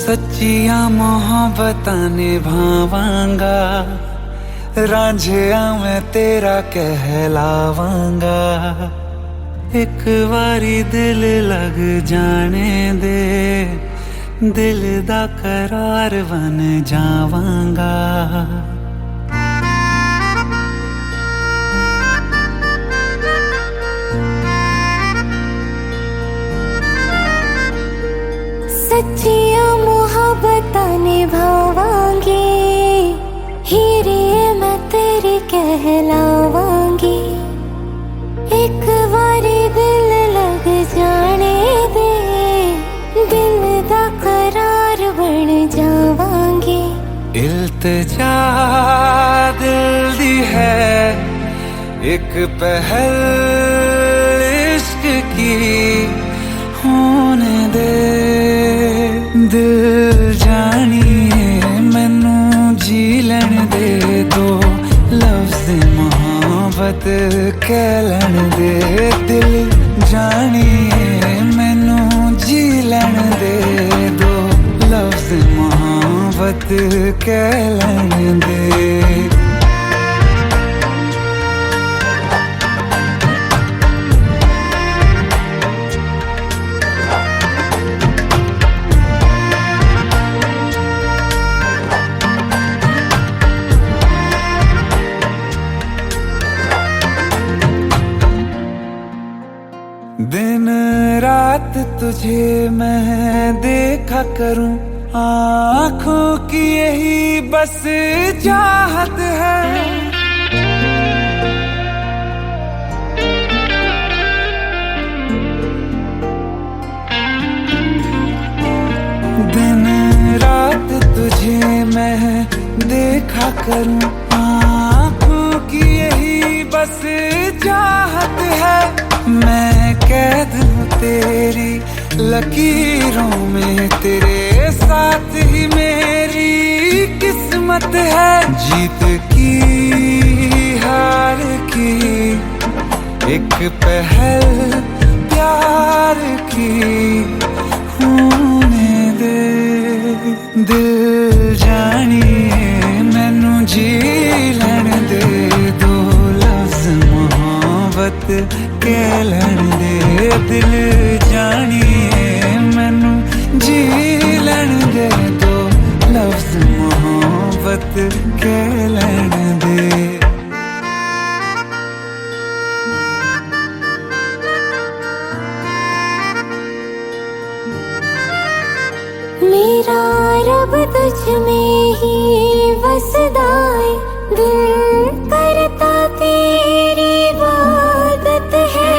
सच्चिया मोहब्बतां निभावांगा, रांझिया मैं तेरा कहलावांगा। एक बारी दिल लग जाने दे, दिल दा करार बन जावांगा। सच्चिया मोहब्बतां निभावांगी, हीरे मैं तेरी कहलावांगी। एक बारी दिल लग जाने दे, दिल दा करार बन जावांगी। इल्तिजा दिल दी है एक पहल इश्क की, होने दे दिल जानिए मैनू जी लैन दे। दो लफ्ज़ मोहब्बत कह लैन दे, दिल जानिए मैनू जी लैन दे। दो लफ्ज़ मोहब्बत कह लैन दे। दिन रात तुझे मैं देखा करूं, आँखों की यही बस चाहत है। दिन रात तुझे मैं देखा करूं, आँखों की यही बस चाहत है। मैं कैद हूँ तेरी लकीरों में, तेरे साथ ही मेरी किस्मत है। जीत की हार की एक पहल प्यार की, होने दे दिल जानिए मैनू जी लैन दे। दो लफ्ज़ मोहब्बत कह लैन दे, दिल जानिए मैनू जी लैन दे। दो लफ्ज़ मोहब्बत कह लैन दे। मेरा रब तुझ में ही वसदा है, दिल करता तेरी इबादत है।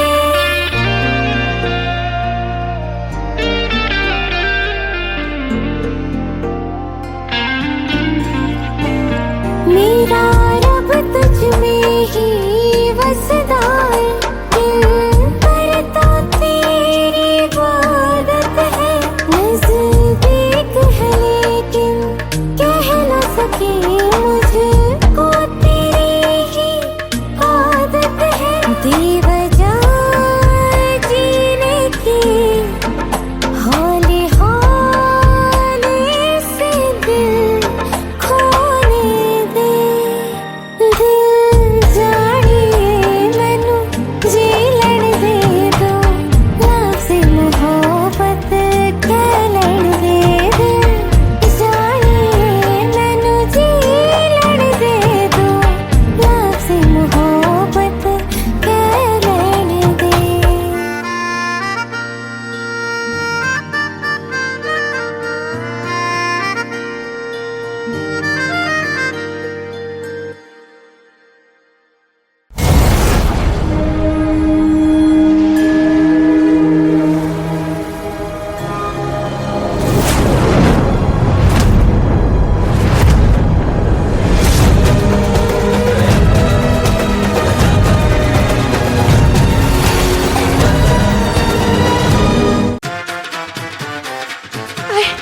मेरा रब तुझ में ही वसदा है, दिल करता तेरी इबादत है। नज़दीक है लेकिन कह न सके, मुझको तेरी ही आदत है। बेवजह जीने की हौले हौले से दिल खोने दे। दिल जानिए मैनू जी लैन दे। दो लफ्ज़ मोहब्बत कह लैन दे। दिल जानिए मैनू जी लैन दे। दो लफ्ज़ मोहब्बत कह लैन दे।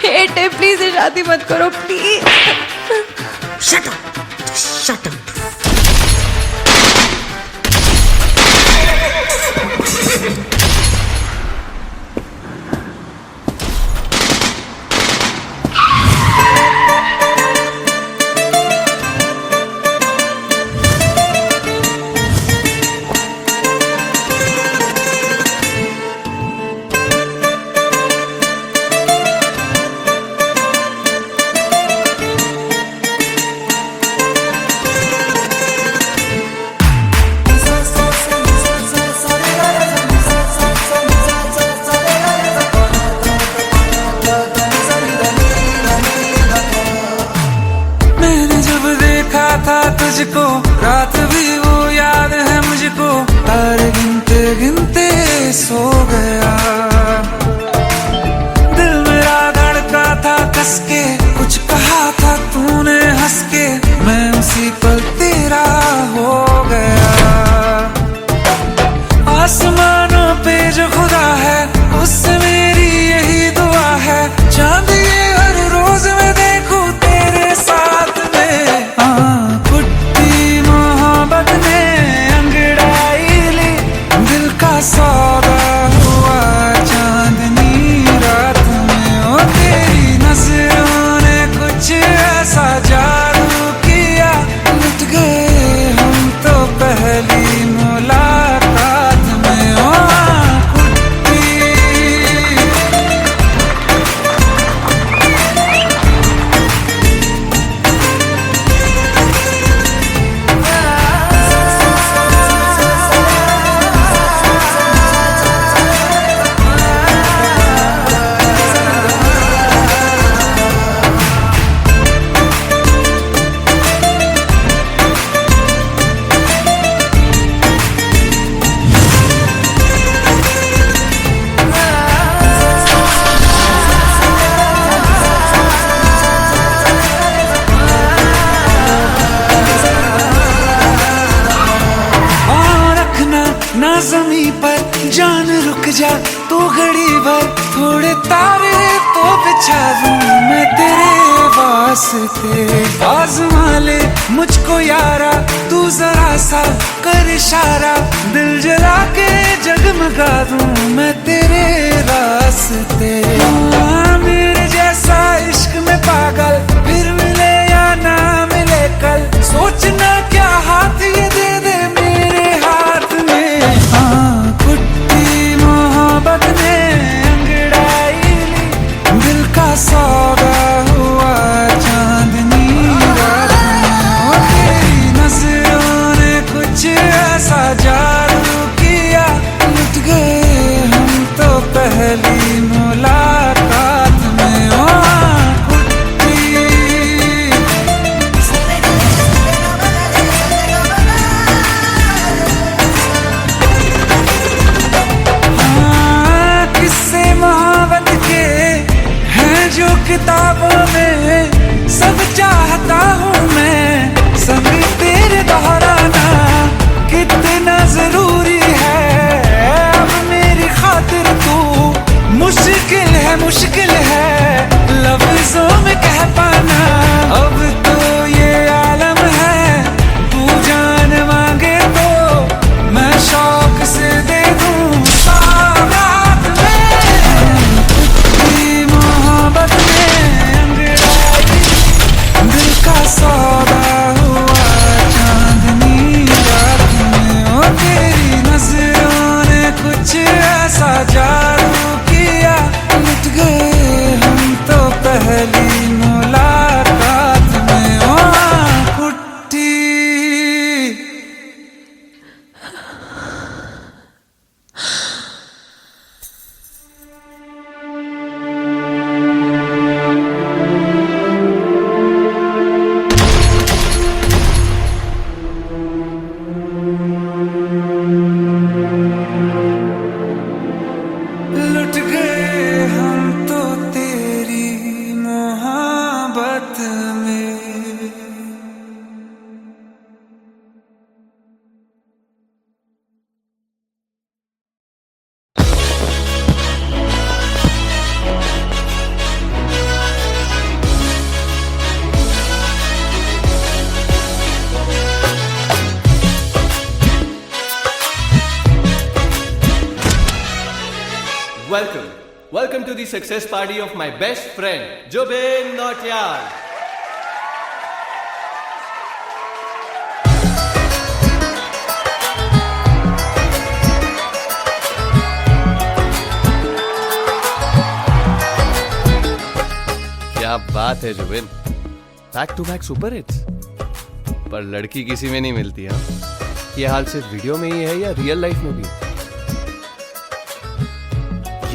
हेट है, प्लीज शादी मत करो please. Shut up, shut up. तुझको, रात भी वो याद है मुझको, तारे गिनते गिनते सो गया। दिल मेरा धड़का था कस के, कुछ कहा था तूने हंस के, मैं उसी पल तेरा हो गया। आसमानों पे जो खुदा है, उससे मेरी यही दुआ है, चांद ये हर रोज मैं देखूं तेरे साथ में। कुट्टी मोहब्बत ने अंगड़ाई ली, दिल का सौदा हुआ चांदनी रात में। ओ तेरी नजरों ने कुछ ऐसा जादू किया, लुट गए हम तो पहली मुलाकात में। ओ कुट्टी ना ज़मीं पर जान रुक जा तू घड़ी भर, थोड़े तारे तो बिछा दूं मैं तेरे वास्ते। आज़मा ले मुझको यारा, तू जरा सा कर इशारा, दिल जला के जगमगा दूं मैं तेरे रास्ते। मेरे जैसा इश्क में पागल फिर मिले या ना मिले कल, सोचना क्या हाथ ये दे दे मेरे हाथ में। कुट्टी मोहब्बत ने अंगड़ाई ली, दिल का सौदा हुआ चांदनी रात में। ओ तेरी नजरों ने कुछ ऐसा जादू किया, लुट गए हम तो पहली मुलाकात में। ओ कुट्टी किस्से मोहब्बत के हैं जो किताबों में, सब चाहता हूँ मैं संग तेरे दोहराना, कितना जरूरी है अब मेरी खातिर तू। मुश्किल है लफ्जों में कह पाना, अब तो ये आलम है, तू जान मांगे तो मैं शौक से दे दूँ सौगात में। कुट्टी मोहब्बत ने अंगड़ाई, दिल का सौदा हुआ चांदनी रात में। ओ तेरी नजरों ने कुछ ऐसा जादू किया, लुट गए हम तो पहली मुलाकात में। ओ कुट्टी लुट गए हम तो तेरी मोहब्बत में। Welcome to the success party of my best friend, Jubin Nautiyal. क्या बात है Zubin, back to back super hits. पर लड़की किसी में नहीं मिलती। हाँ, ये हाल सिर्फ वीडियो में ही है या रियल लाइफ में भी?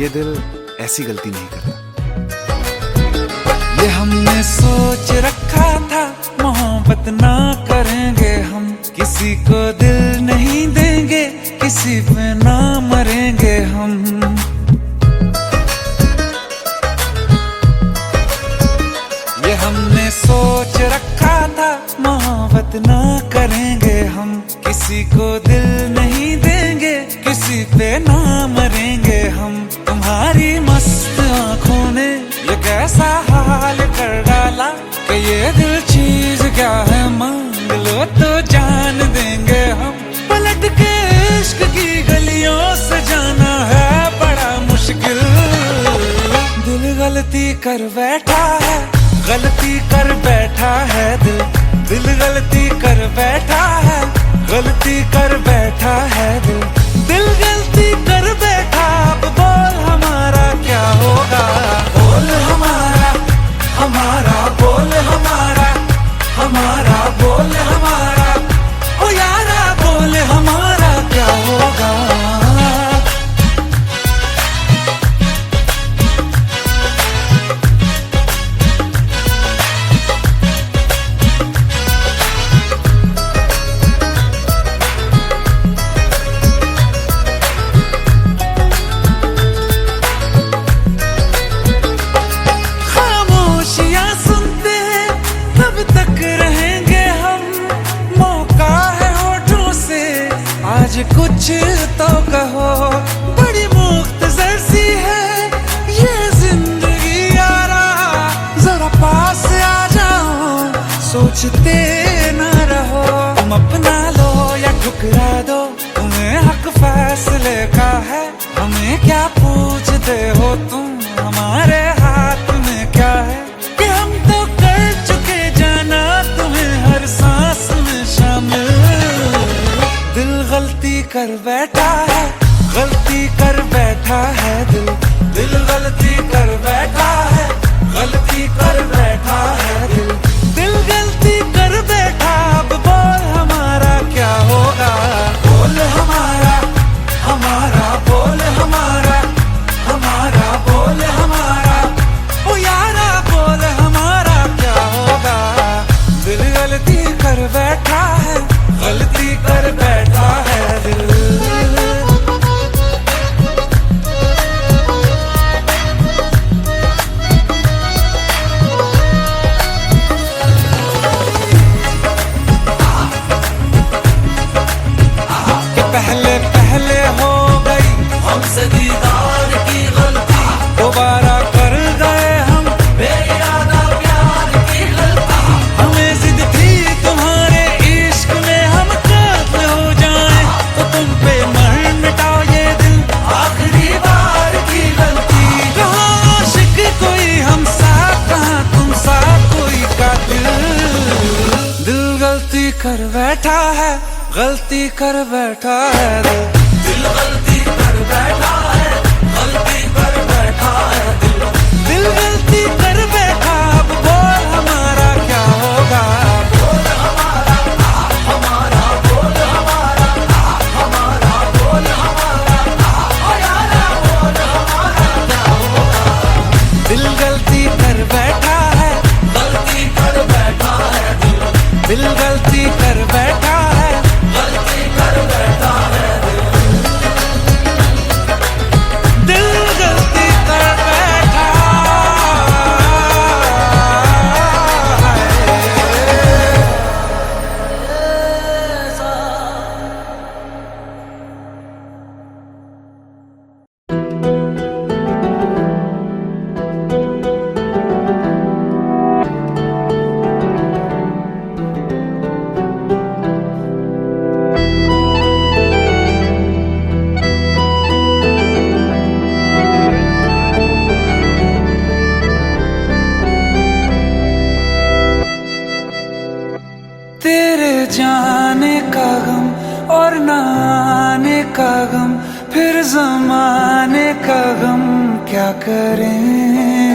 ये दिल ऐसी गलती नहीं करता। ये हमने सोच रखा था मोहब्बत मोहब्बत ना करेंगे हम, किसी को दिल नहीं देंगे, किसी पे ना मरेंगे हम। ये हमने सोच रखा था, मोहब्बत ना करेंगे हम, किसी को दिल नहीं देंगे, किसी पे ना मरेंगे हम। तुम्हारी मस्त आंखों ने ये कैसा हाल कर डाला कि ये दिल चीज क्या है, मांग लो तो जान देंगे हम। पलट के इश्क की गलियों से जाना है बड़ा मुश्किल। दिल गलती कर बैठा है, गलती कर बैठा है दिल, दिल गलती कर बैठा है, गलती कर बैठा है दिल, दिल गलती कर बैठा। अब बोल हमारा क्या होगा, बोल हमारा, हमारा बोल हमारा, हमारा बोल हमारा, ओ यारा बोल हमारा क्या होगा। आज कुछ तो कहो, बड़ी मुख्तसर सी है ये जिंदगी यारा, जरा पास आ जाओ, सोचते न रहो। तुम अपना लो या ठुकरा दो, तुम्हें हक फैसले का है, हमें क्या पूछते हो तुम, हमारे हाथ में क्या है कि हम तो कर चुके जाना तुम्हें हर सांस में शामिल। दिल गलती कर बैठा है, गलती कर बैठा है दिल, दिल गलती कर बैठा है, गलती कर बैठा है दिल, दिल गलती कर बैठा। अब बोल हमारा क्या होगा, बोल हमारा, हमारा बोल हमारा, हमारा बोल हमारा, ओ यारा बोल हमारा क्या होगा। दिल गलती कर बैठा है, गलती कर बैठा है दिल। पहले पहले हो गई हमसे दीदार की गलती, दोबारा कर गए हम बेइरादा प्यार की गलती। हमें जिद थी तुम्हारे इश्क में हम काबिल हो जाएं, तो तुम पे मर मिटाओ ये दिल, आखिरी बार की गलती। कहाँ आशिक कोई हम सा, कहाँ तुम सा कोई कातिल। दिल गलती कर बैठा है, गलती कर बैठा है दिल, दिल गलती कर बैठा है, गलती कर बैठा है दिल, दिल गलती कर बैठा। अब बोल हमारा क्या होगा, बोल हमारा, हमारा बोल हमारा, हमारा बोल हमारा, ओ यारा बोल हमारा क्या होगा। दिल गलती कर बैठा है, गलती कर बैठा है दिल, दिल गलती कर बैठा है, गलती कर बैठा है दिल, दिल गलती कर बैठा तेरे जाने का गम और न आने का गम, फिर जमाने का गम क्या करें।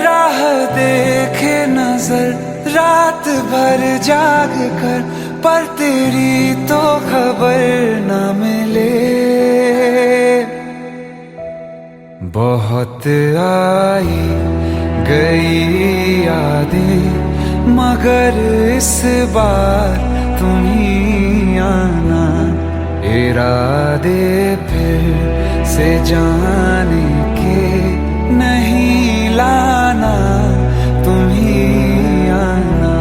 राह देखे नजर रात भर जाग कर, पर तेरी तो खबर न मिले। बहुत आई गई यादें मगर इस बार तुम ही आना, इरादे फिर से जाने के नहीं लाना, तुम ही आना।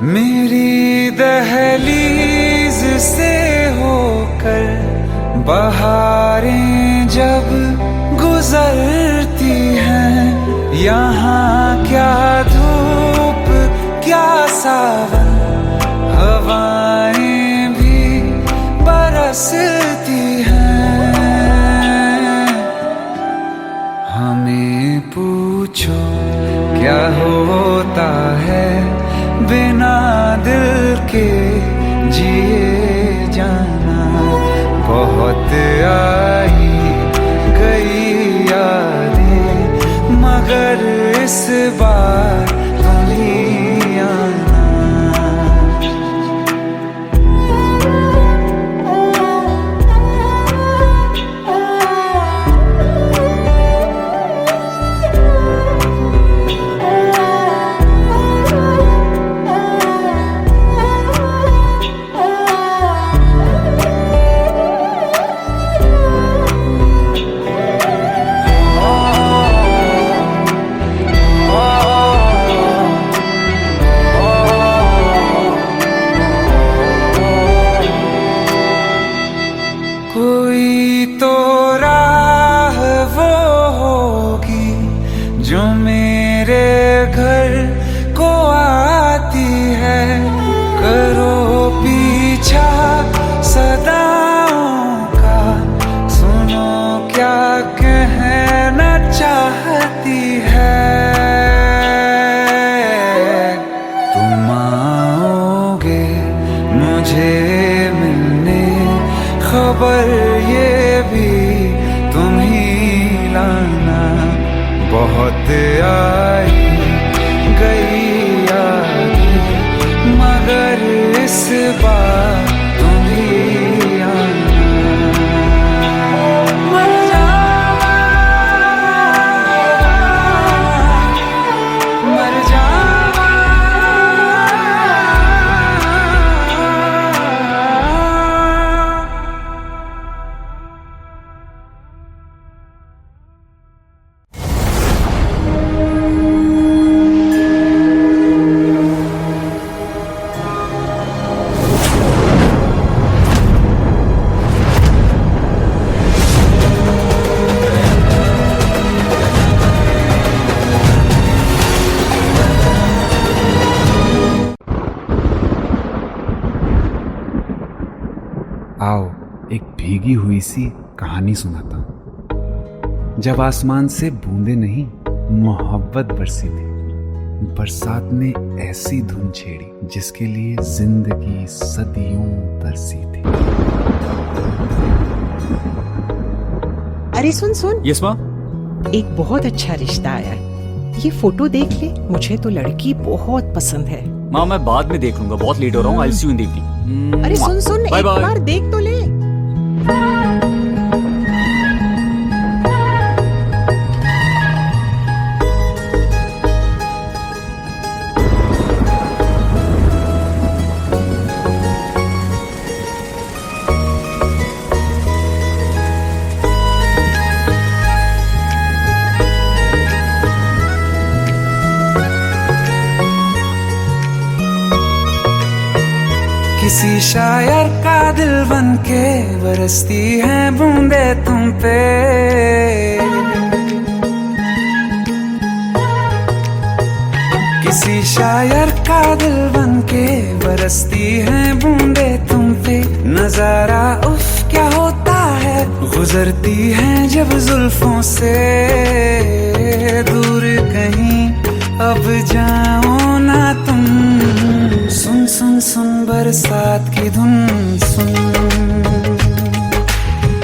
मेरी दहलीज से होकर बहारें जब गुजरती हैं, यहाँ क्या धूप क्या सावन, हवाएं भी बरसती हैं। हमें पूछो क्या होता है बिना दिल के जिए जाना, बहुत आई गई यादें मगर इस बार तुम ही आना। कोई तो राह वो होगी जो मेरे घर को आती है, करो पीछा सदाओं का, सुनो क्या कहना चाहती है। तुम आओगे मुझे मिलने, खबर ये भी तुम ही लाना, बहुत आई गई यादें मगर इस बार तुम ही आना। मर जावा, मर जावा। आओ एक भीगी हुई सी कहानी सुनाता हूं। जब आसमान से बूंदे नहीं मोहब्बत बरसी थी, बरसात ने ऐसी धुन छेड़ी जिसके लिए जिंदगी सदियों तरसी थी। अरे सुन सुन, यस माँ। एक बहुत अच्छा रिश्ता आया है, ये फोटो देख ले, मुझे तो लड़की बहुत पसंद है। माँ मैं बाद में देख लूंगा, बहुत लेट हो रहा हूँ। आई सी यू इन द इवनिंग। अरे सुन सुन, एक बार देख तो ले। किसी शायर का दिल बन के बरसती है बूंदे तुम पे, किसी शायर का दिल बन के बरसती है बूंदे तुम पे। नजारा उफ क्या होता है, गुजरती हैं जब जुल्फों से दूर कहीं, अब जाओ ना तुम। सुन सुन सुन बरसात की धुन, सुन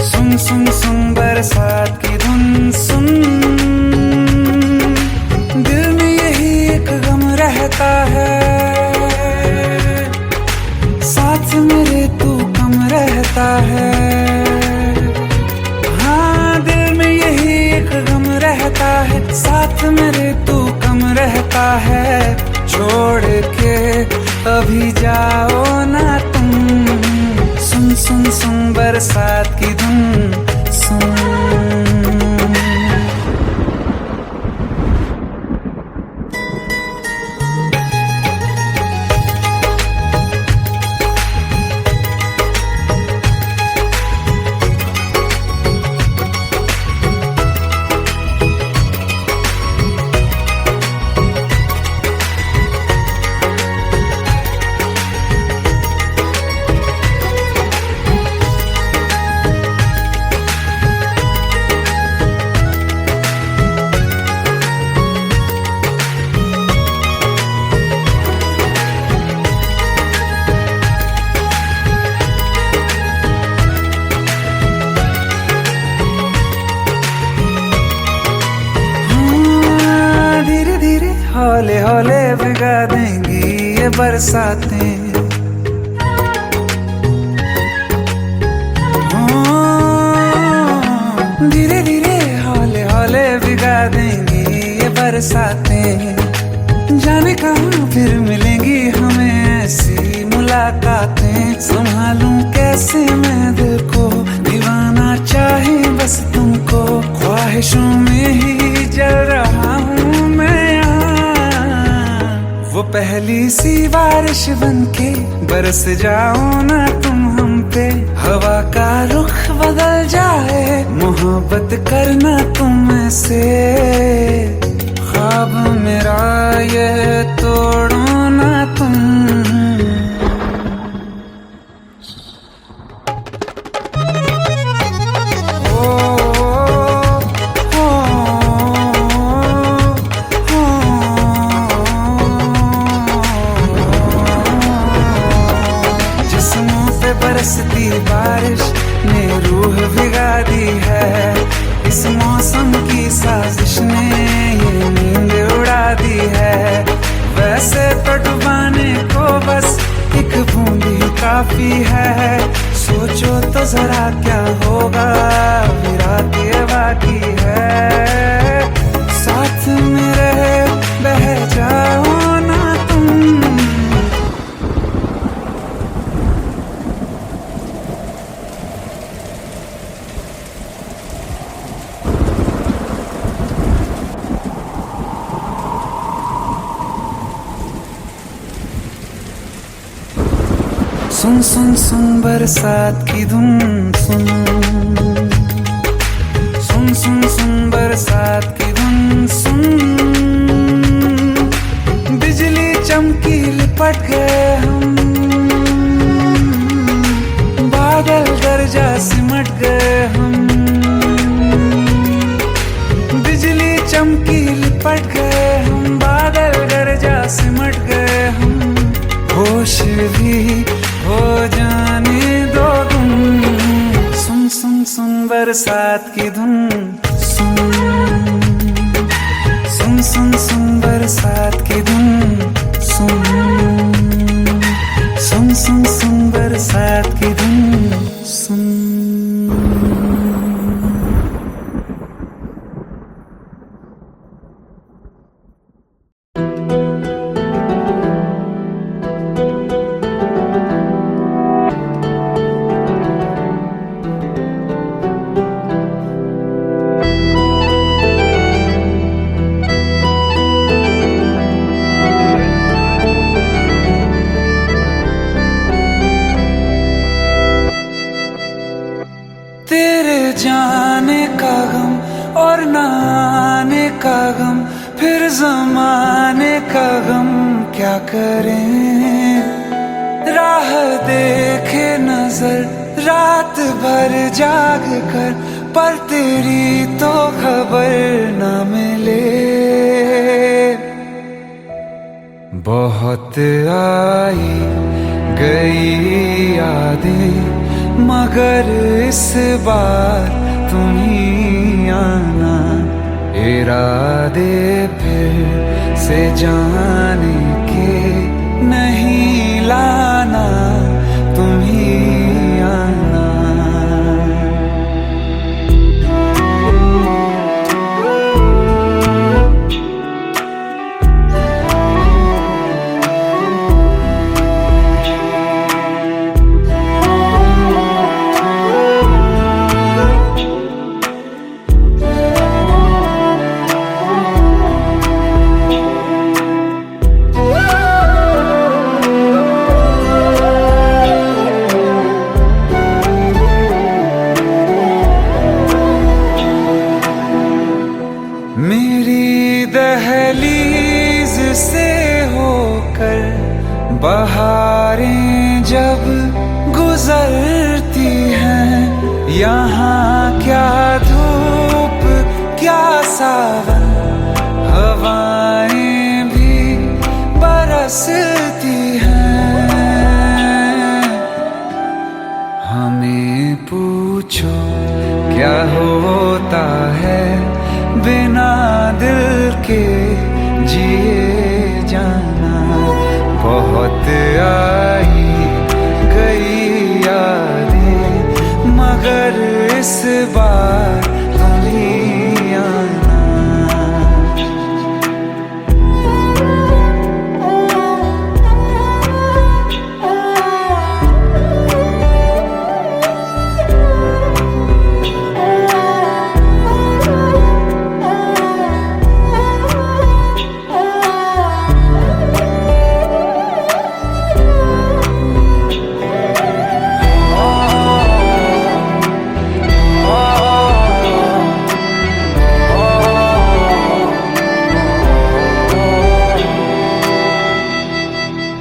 सुन सुन सुन बरसात की धुन, सुन। दिल में यही एक गम रहता है, साथ मेरे तू कम रहता है। हाँ, दिल में यही एक गम रहता है, साथ मेरे तू कम रहता है। छोड़ के अभी जाओ ना तुम। सुन सुन सुन बरसात की धुन, सुन। हौले हौले भिगा देंगी ये बरसातें, धीरे धीरे हौले हौले भिगा देंगी ये बरसातें। जाने कहाँ फिर मिलेंगी हमें ऐसी मुलाकातें। संभालूं कैसे मैं दिल को, दीवाना चाहे बस तुमको। ख्वाहिशों में ही जल रहा हूँ मैं यहाँ। वो पहली सी बारिश बनके बरस जाओ ना तुम हम पे। हवा का रुख बदल जाए, मोहब्बत करना तुम ऐसे। ख्वाब मेरा ये तोड़ो ना तुम। बरसती बारिश ने रूह भिगा दी है। इस मौसम की साजिश ने ये नींद उड़ा दी है। वैसे तो डुबाने को बस एक बूंद ही काफी है। सोचो तो जरा क्या होगा, अभी रात ये बाकी है। साथ मेरे बह जाओ ना तुम। सुन सुन सुन बरसात की धुन, सुन सुन सुन सुन बरसात की धुन, सुन। बिजली चमकी लिपट गए हम, बादल गरजा सिमट गए हम। बिजली चमकी लिपट गए हम, बादल गरजा सिमट गए हम। होश भी हो जाने दो तुम। सुन सुन सुन बरसात की धुन, सुन सुन सुन सुन बरसात की धुन, सुन सुन सुन सुन बरसात की धुन, सुन। जाने का गम और न आने का गम, फिर जमाने का गम क्या करें। राह देखे नजर रात भर जाग कर पर तेरी तो खबर न मिले। बहुत आई गई यादें मगर इस बार तुम ही आना। इरादे फिर से जाने के नहीं लाना, तुम ही आना। मेरी दहलीज से होकर बहारें जब गुजरती हैं, यहाँ क्या धूप क्या सावन, हवाएं भी बरसती हैं। हमें पूछो क्या होता है बिना दिल के जिए जाना। बहुत आई गई यादें मगर इस बार तुम ही आना।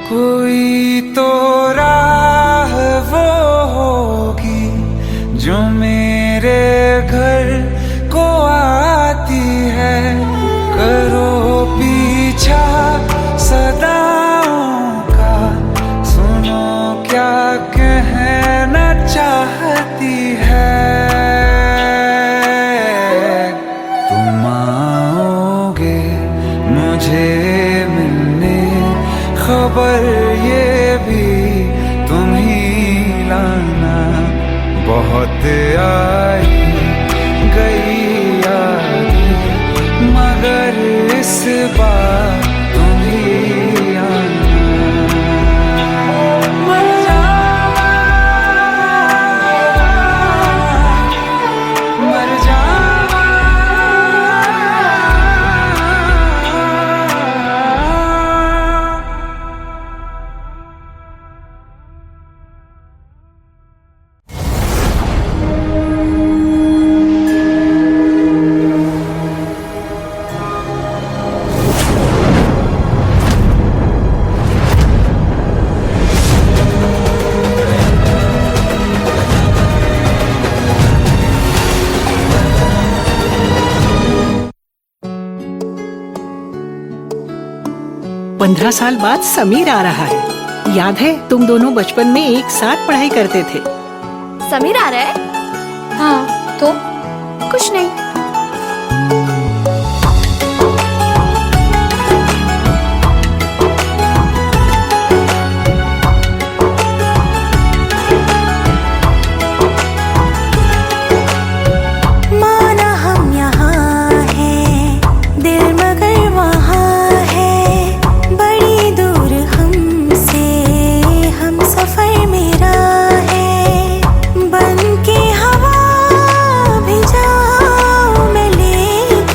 कोई तो राह वो होगी जो मेरे घर को आती है। करो पीछा सदाओं का, सुनो क्या कहना चाहती है। तुम आओगे मुझे मिलने, खबर ये भी तुम ही लाना। बहुत आई गई यादें मगर इस बार तुम ही आना। मर जावा, मर जावा। पंद्रह साल बाद समीर आ रहा है। याद है तुम दोनों बचपन में एक साथ पढ़ाई करते थे। समीर आ रहा है? हाँ तो कुछ नहीं। माना हम यहाँ हैं, दिल मगर वहाँ है, बड़ी दूर हमसे हम सफर मेरा है। बन के हवा भी जाऊँ मैं, लेकिन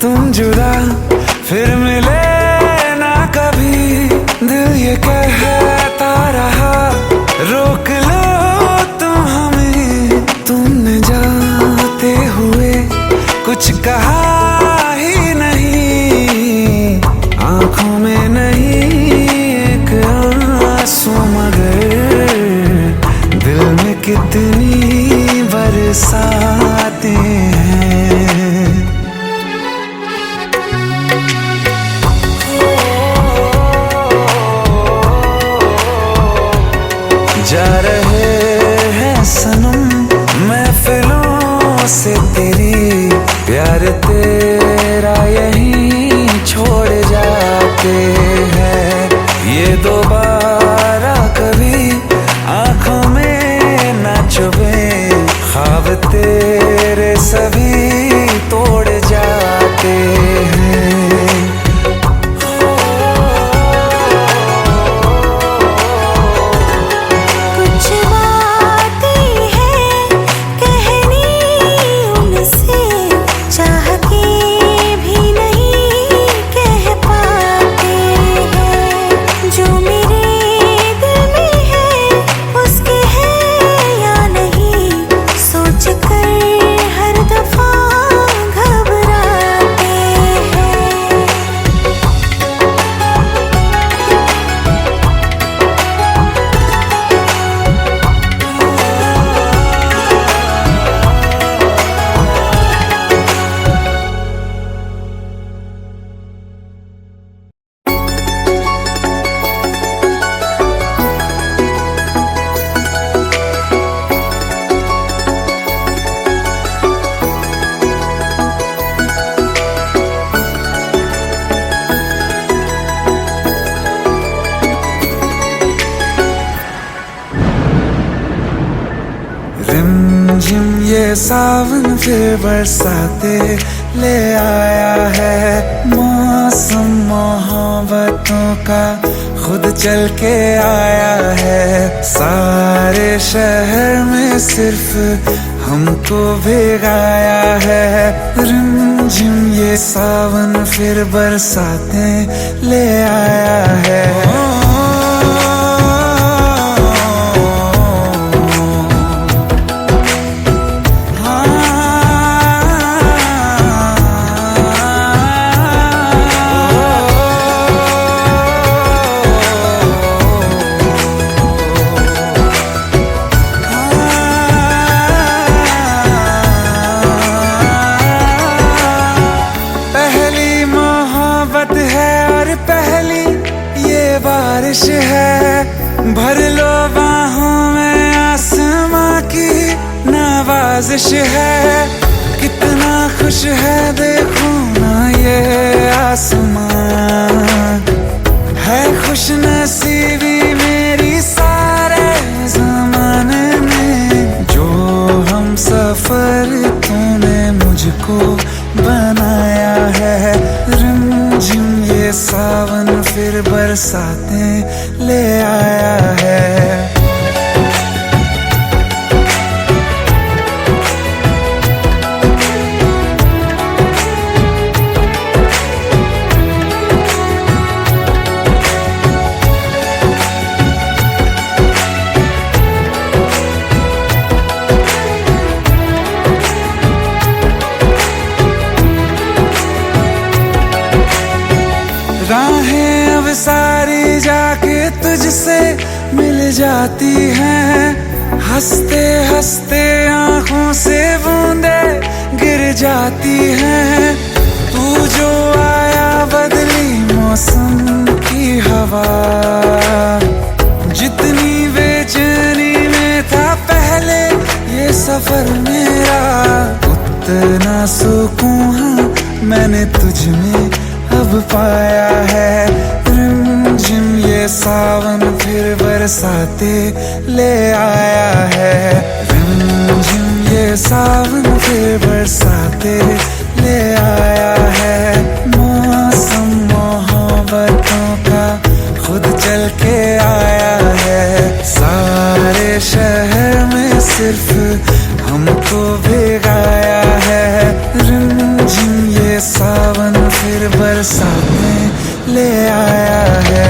तुम जुदा फिर मिले ना कभी, दिल ये कहता रहा रोक लो तुम हमें, तुमने जाते हुए कुछ कहा ही नहीं, आंखों में नहीं एक आंसू मगर दिल में कितनी बरसाते हैं। जा रहे हैं सनम महफिलों से तेरी, प्यार तेरा यहीं छोड़ जाते हैं, ये दोबारा कभी आंखों में ना चुभे, ख्वाब तेरे सभी तोड़ जाते हैं। कुछ बातें हैं कहनी उनसे, चाह के भी नहीं कह पाते हैं, जो मेरे दिल में है उसके है या नहीं, सोच कर हर दफा घबराते हैं। रिमझिम ये सावन फिर बरसाते ले आया है, मौसम मोहब्बतों का खुद चल के आया है, सारे शहर में सिर्फ हमको भिगाया है, रिमझिम ये सावन फिर बरसाते ले आया है। पहली मोहब्बत है और पहली ये बारिश है, भर लो बाहों में आसमां की नवाजिश है, कितना खुश है देखो ना ये आसमां, है खुश नसीबी मेरी सारे ज़माने में, जो हम सफर तूने मुझको बनाया है, रिमझिम ये सावन फिर बरसाते ले आया है। राहें अब सारी जाके तुझसे मिल जाती हैं, हंसते हंसते आंखों से बूंदे गिर जाती हैं, तू जो आया बदली मौसम की हवा, जितनी बेचैनी में था पहले ये सफर मेरा, उतना सुकून मैंने तुझ में अब पाया है, रिमझिम ये सावन फिर बरसाते ले आया है, रिमझिम ये सावन फिर बरसाते ले आया है, मौसम मोहब्बतों का खुद चल के आया है, सारे शहर में सिर्फ हमको भिगाया है, रिमझिम बरसातें ले आया है।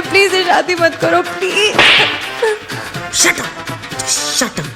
प्लीज शादी मत करो please. Shut up, shut up.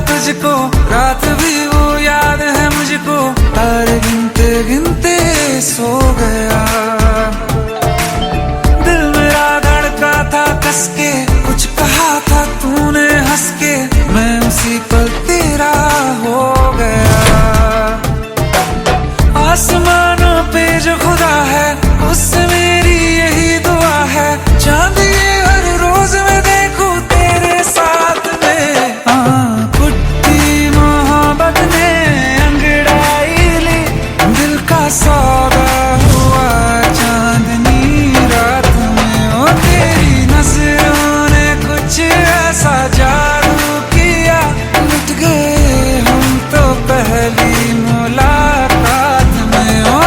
तुझको रात भी वो याद है मुझको, तारे गिनते गिनते सो गया। दिल मेरा धड़का था कस के, कुछ कहा था तूने हंस के, मैं उसी पल तेरा हो गया। आसमानों पे जो खुदा है उससे मेरी यही दुआ है, चांद ये हर रोज मैं देखूं तेरे साथ में। सौदा हुआ चांदनी रात में, ओ तेरी नजरों ने कुछ ऐसा जादू किया, लुट गए हम तो पहली मुलाकात में। ओ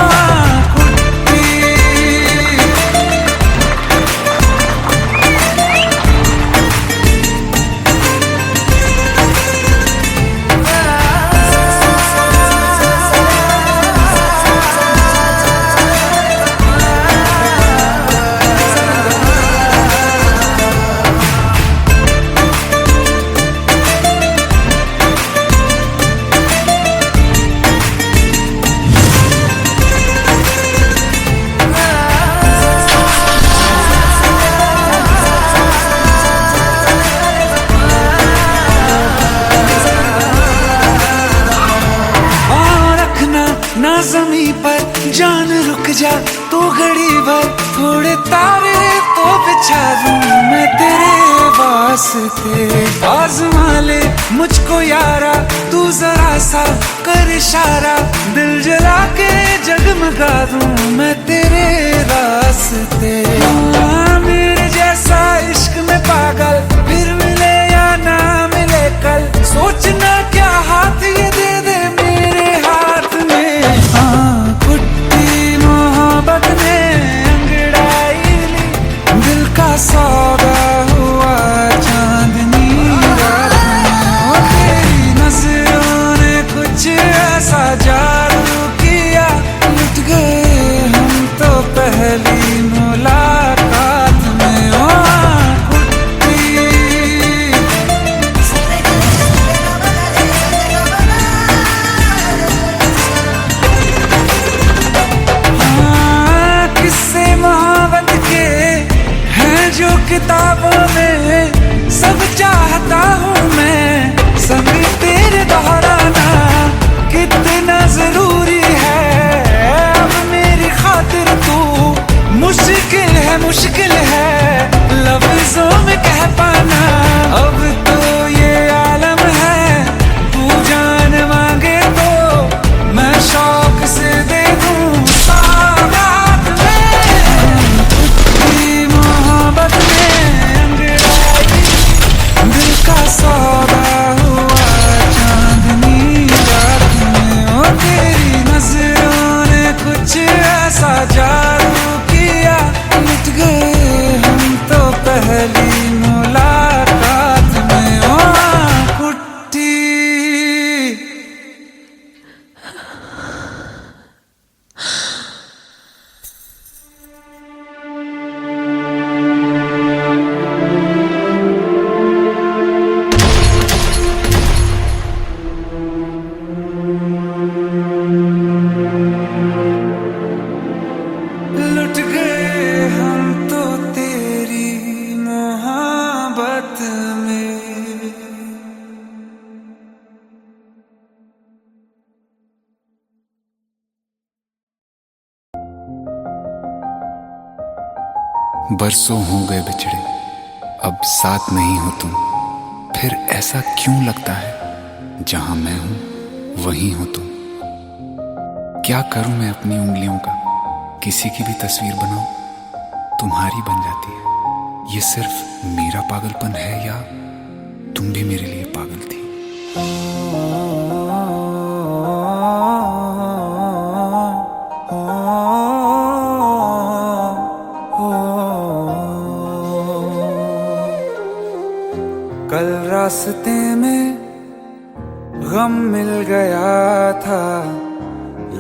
ना ज़मीं पर जान रुक जा तू घड़ी भर, थोड़े तारे तो बिछा दूं मैं तेरे वास्ते। आज़मा ले मुझको यारा तू जरा सा कर इशारा, दिल जला के जगमगा दूं मैं तेरे रास्ते। मेरे जैसा इश्क में पागल फिर मिले या ना मिले कल, सोचना क्या हाथ ये दे दे मेरे हाथ में। कुट्टी मोहब्बत ने अंगड़ाई ली, दिल का सौदा हुआ चांदनी रात में। तेरी नजरों ने कुछ ऐसा जादू किया, लुट गए हम तो पहली मुलाकात में। ओ कुट्टी बरसों हो गए बिछड़े, अब साथ नहीं हो तुम। फिर ऐसा क्यों लगता है जहां मैं हूं वहीं हो तुम। क्या करूं मैं अपनी उंगलियों का, किसी की भी तस्वीर बनाऊं तुम्हारी बन जाती है। ये सिर्फ मेरा पागलपन है या तुम भी मेरे लिए पागल थी। कल रास्ते में गम मिल गया था,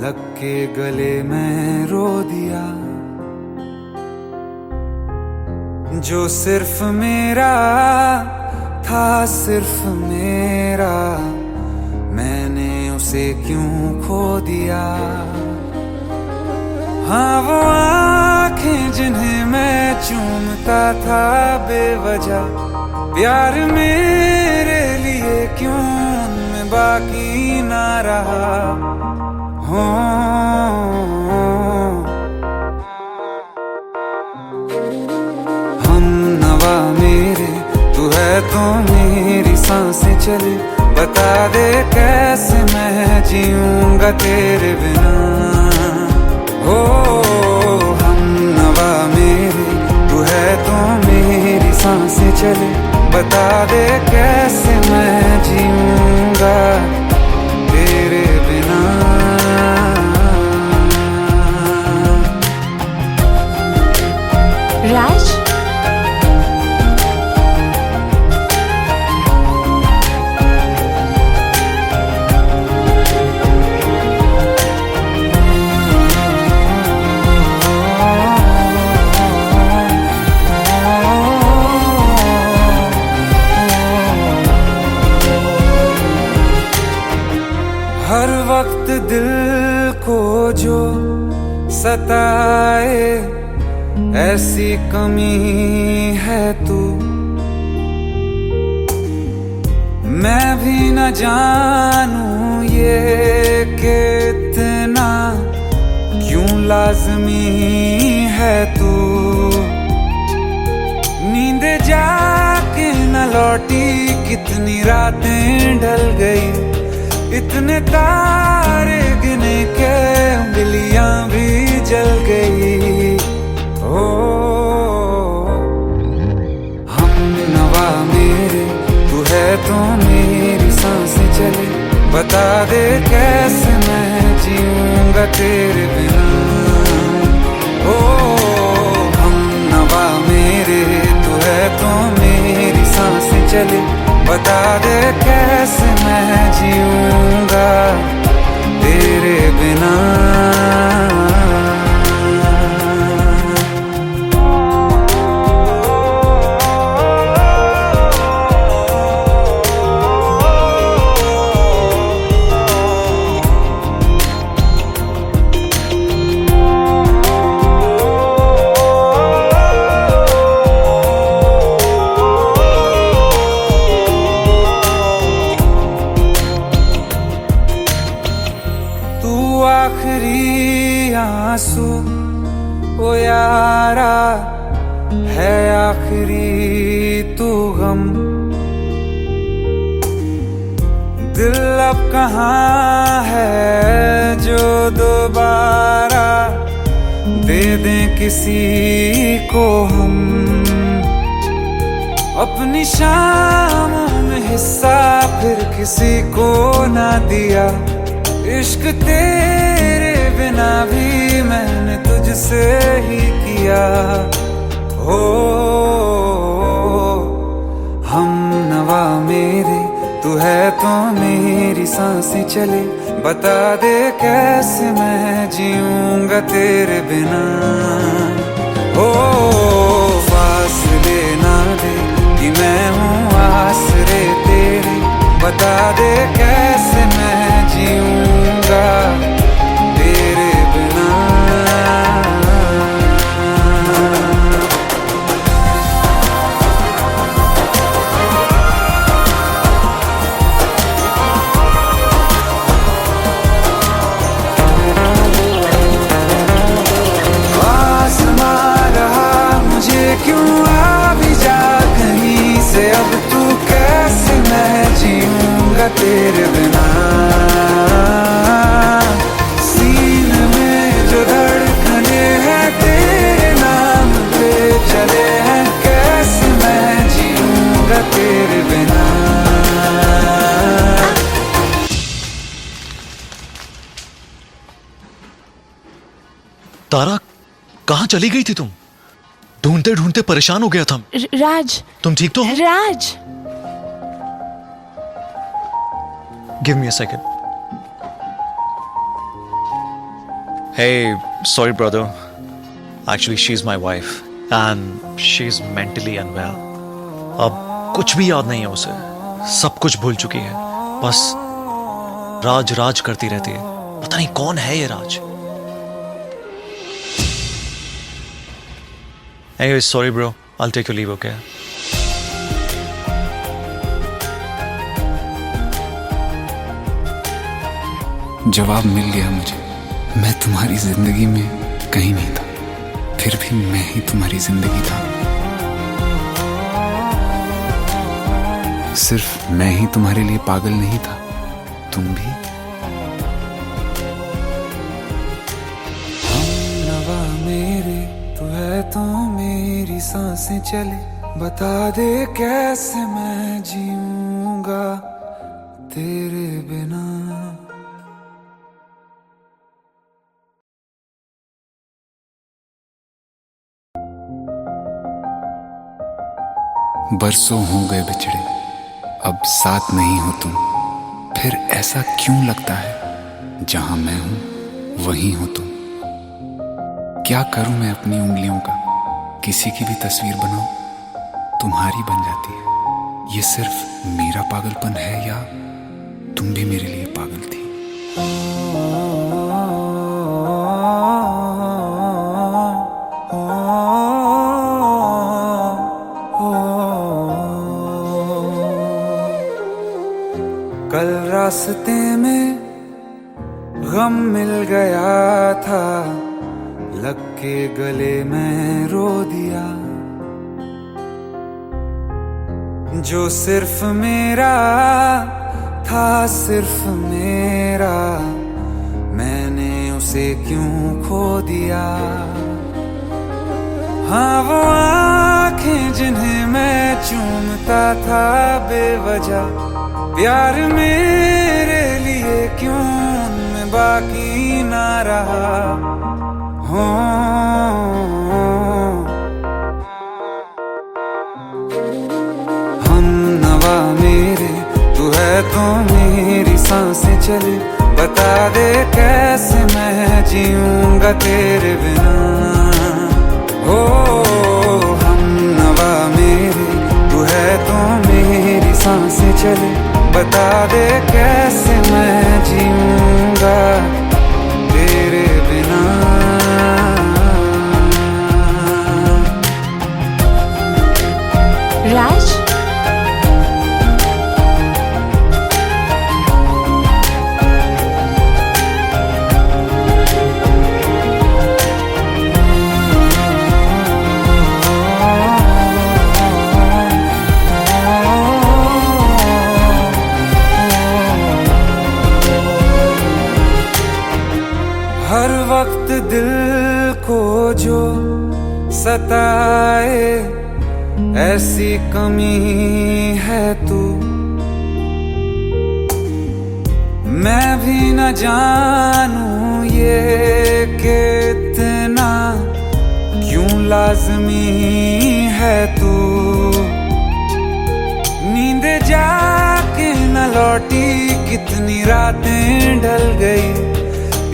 लग के गले में रो दिया। जो सिर्फ मेरा था, सिर्फ मेरा, मैंने उसे क्यों खो दिया। हाँ वो आंखें जिन्हें मैं चूमता था बेवजह, प्यार मेरे लिए क्यों उनमें बाकी ना रहा। हो हम नवा मेरे, तू है तो मेरी सांसें चले। बता दे कैसे मैं जीऊंगा तेरे बिना। हो हम नवा मेरे, तू है तो मेरी सांसें चले। बता दे कैसे मैं जीऊंगा तेरे बिना। राज, हर वक्त दिल को जो सताए, ऐसी कमी है तू। मैं भी न जानूं ये कि इतना क्यों लाज़मी है तू। नींद जाके न लौटी, कितनी रातें ढल गई। इतने तारे गिने के उंगलियां भी जल गई। ओ हम नवा मेरे, तू है तो मेरी सांसें चले। बता दे कैसे मैं जीऊंगा तेरे बिना। ओ हम नवा मेरे, तू है तो मेरी सांसें चले। बता दे कैसे मैं जीऊंगा तेरे बिना। आखिरी आंसू ओ यारा है, आखिरी तू गम। दिल अब कहाँ है जो दोबारा दे दें किसी को हम। अपनी शामों में हिस्सा फिर किसी को ना दिया। इश्क तेरे बिना भी मैंने तुझसे ही किया। हो हम नवा मेरे, तू है तो मेरी सांसें चले। बता दे कैसे मैं जीऊंगा तेरे बिना। हो फासले ना दे कि मैं हूँ आसरे तेरे। बता दे कैसे मैं जीऊंगा तेरे बिना। आसमां रहा मुझे तेरे बिना। सीने में जो धड़कने हैं तेरे नाम पे चले हैं, कैसे मैं जीऊंगा तेरे बिना। तारा, कहाँ चली गई थी तुम? ढूंढते ढूंढते परेशान हो गया था। राज, तुम ठीक तो हो? Raj. Give me a second. Hey, sorry brother, actually she is my wife and she is mentally unwell. अब कुछ भी याद नहीं है उसे, सब कुछ भूल चुकी है, बस राज राज करती रहती है। पता नहीं कौन है ये राज। Anyway, sorry bro, I'll take your leave, okay? जवाब मिल गया मुझे। मैं तुम्हारी जिंदगी में कहीं नहीं था, फिर भी मैं ही तुम्हारी जिंदगी था। सिर्फ मैं ही तुम्हारे लिए पागल नहीं था, तुम भी। हमनवा मेरे तू है तो मेरी सांसें चले, बता दे कैसे मैं जीऊंगा तेरे बिना। बरसों हो गए बिछड़े, अब साथ नहीं हो तुम। फिर ऐसा क्यों लगता है जहां मैं हूं वहीं हो तुम। क्या करूं मैं अपनी उंगलियों का, किसी की भी तस्वीर बनाऊं तुम्हारी बन जाती है। ये सिर्फ मेरा पागलपन है या तुम भी मेरे लिए पागल थी। कल रास्ते में गम मिल गया था, लग के गले में रो दिया। जो सिर्फ मेरा था, सिर्फ मेरा, मैंने उसे क्यों खो दिया। हाँ वो आंखें जिन्हें मैं चूमता था बेवजह, प्यार मेरे लिए क्यों उनमें बाकी ना रहा। हो हम नवा मेरे तू है तो मेरी सांसें चले, बता दे कैसे मैं जीऊंगा तेरे बिना। हो हम नवा मेरे तू है तो मेरी सांसें चले, बता दे कैसे मैं जीऊंगा तेरे बिना। राज, हर वक्त दिल को जो सताए ऐसी कमी है तू, मैं भी न जानूं ये कि इतना क्यों लाज़मी है तू। नींद जाके न लौटी, कितनी रातें ढल गई,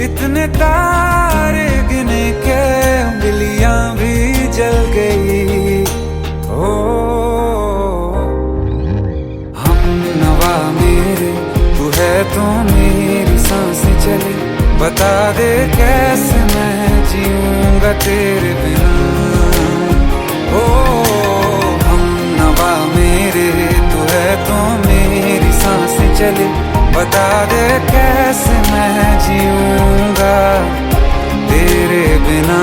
इतने तारे गिने के उंगलियां भी जल गई। ओ हम नवा मेरे तू है तो मेरी सांसें चले, बता दे कैसे मैं जीऊंगा तेरे बिना। ओ हम नवा मेरे तू है तो मेरी सांसें चले, बता दे कैसे मैं जीऊंगा तेरे बिना।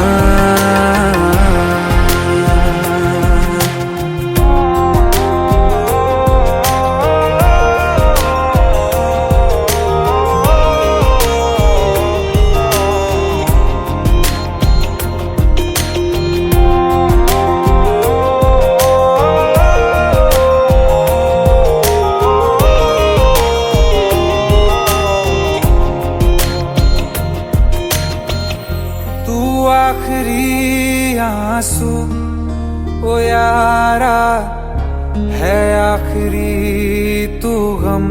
तू गम।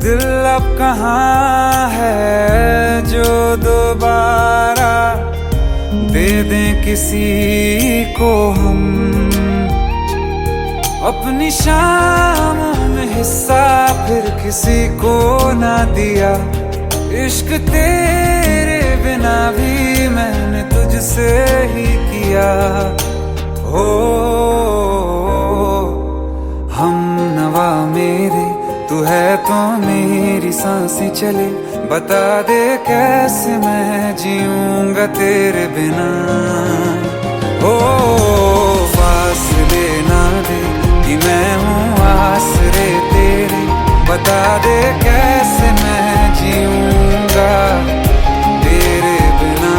दिल अब कहाँ है जो दोबारा दे दें किसी को हम। अपनी शामों में हिस्सा फिर किसी को ना दिया। इश्क तेरे बिना भी मैंने तुझसे ही किया। हो हम नवा मेरे, तू है तो मेरी सांसें चले। बता दे कैसे मैं जीऊंगा तेरे बिना। हो फासले ना दे कि मैं हूँ आसरे तेरे। बता दे कैसे मैं जीऊंगा तेरे बिना।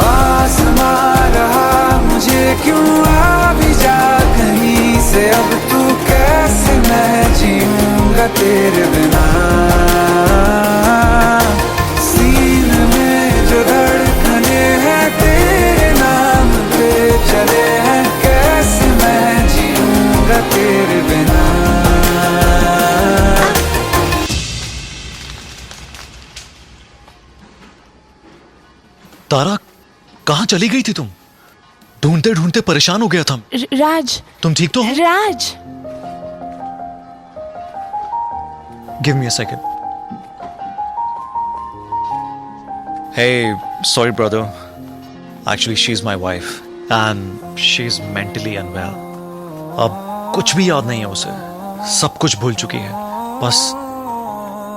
आसमां रहा मुझे क्यों आ भी जा कहीं से। अब तू कैसे मैं जीऊंगा तेरे बिना। सीने में जो धड़कने हैं तेरे नाम पे चले हैं। कैसे मैं जीऊंगा तेरे बिना। तारा, कहाँ चली गई थी तुम? ढूंढते ढूंढते परेशान हो गया था। राज, तुम ठीक तो हो? राज। Give me a second. Hey, sorry brother. Actually, she's my wife and she's mentally unwell. अब कुछ भी याद नहीं है उसे, सब कुछ भूल चुकी है। बस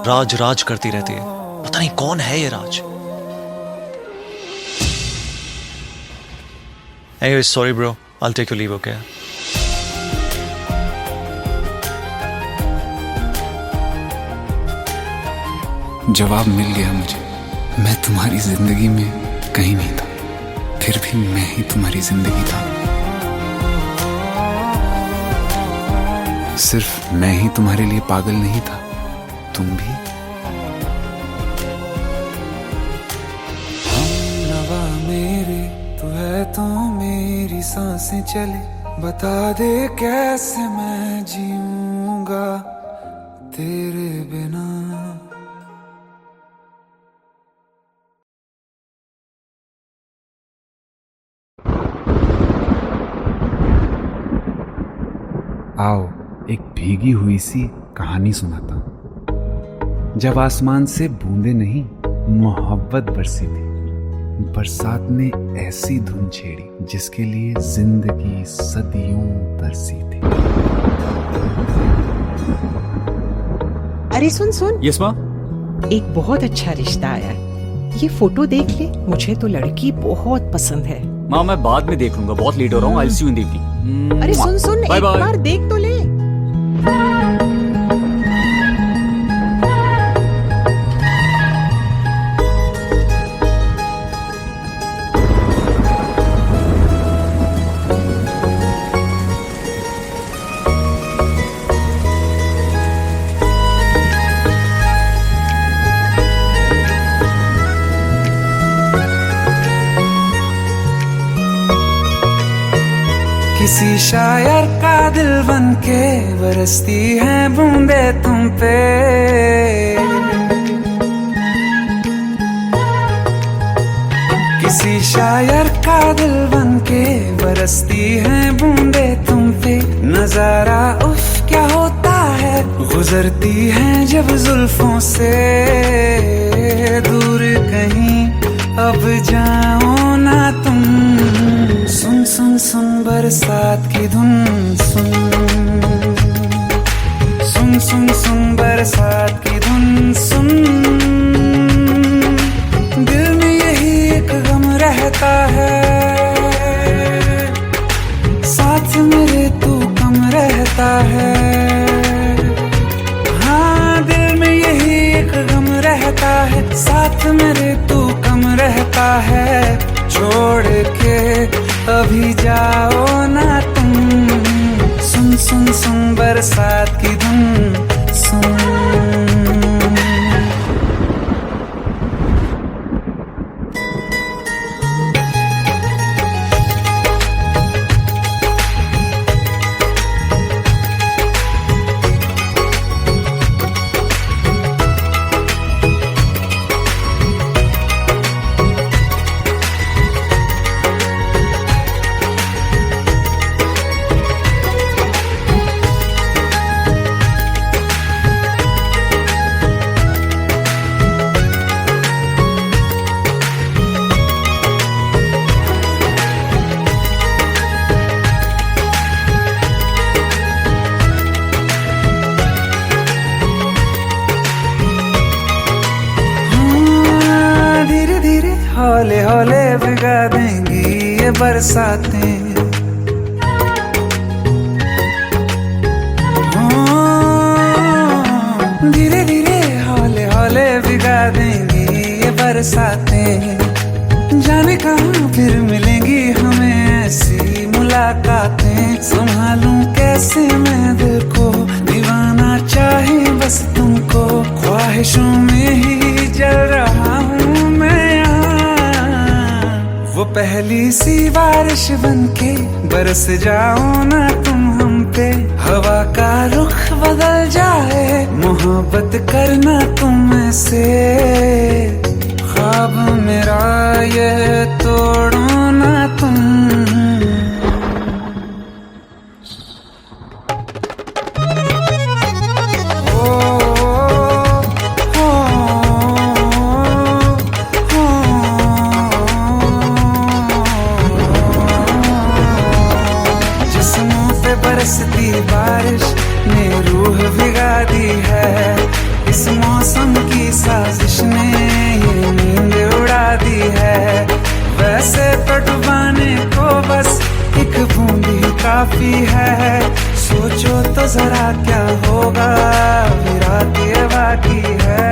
राज राज करती रहती है। पता नहीं कौन है ये राज। Anyway, sorry bro. I'll take your leave, okay? जवाब मिल गया मुझे। मैं तुम्हारी जिंदगी में कहीं नहीं था, फिर भी मैं ही तुम्हारी जिंदगी था। सिर्फ मैं ही तुम्हारे लिए पागल नहीं था, तुम भी। हम नवा मेरे, तू है तो मेरी सांसें चले। बता दे कैसे मैं जीऊंगा तेरे बिना। आओ एक भीगी हुई सी कहानी सुनाता। जब आसमान से बूंदे नहीं मोहब्बत बरसी थी। बरसात ने ऐसी धुन छेड़ी जिसके लिए जिंदगी सदियों तरसी थी। अरे सुन सुन, यस माँ। एक बहुत अच्छा रिश्ता आया है। ये फोटो देख ले, मुझे तो लड़की बहुत पसंद है। माँ मैं बाद में देख लूंगा, बहुत लेट हो रहा हूँ। आई सी यू इन द इवनिंग। अरे सुन सुन, Bye एक bye. बार देख तो ले। किसी शायर का दिल बन के बरसती है बूंदे तुम पे। किसी शायर का दिल बन के बरसती है बूंदे तुम पे। नजारा उफ क्या होता है, गुजरती है जब जुल्फों से। दूर कहीं अब जाओ ना तुम। सुन सुन सुन बरसात की धुन सुन। सुन सुन सुन बरसात की धुन सुन। दिल में यही एक गम रहता है, साथ मेरे तू कम रहता है। हाँ दिल में यही एक गम रहता है, साथ मेरे तू कम रहता है। छोड़ के अभी जाओ ना तुम। बरसात की धुन सुन। हौले हौले भिगा देंगी ये बरसातें, धीरे धीरे हौले हौले भिगा देंगी ये बरसातें। जाने कहाँ फिर मिलेंगी हमें ऐसी मुलाकातें। संभालूं कैसे मैं दिल को, दीवाना चाहे बस तुमको। ख्वाहिशों में ही जल रहा हूँ मैं यहाँ। वो पहली सी बारिश बनके बरस जाओ ना तुम हम पे। हवा का रुख बदल जाए, मोहब्बत करना तुम से। ख्वाब मेरा ये तोड़ो ना तुम। बरसती बारिश ने रूह भिगा दी है। इस मौसम की साजिश ने ये नींद उड़ा दी है। वैसे तो डुबाने को बस एक बूंद ही काफी है। सोचो तो जरा क्या होगा, अभी रात ये बाकी है।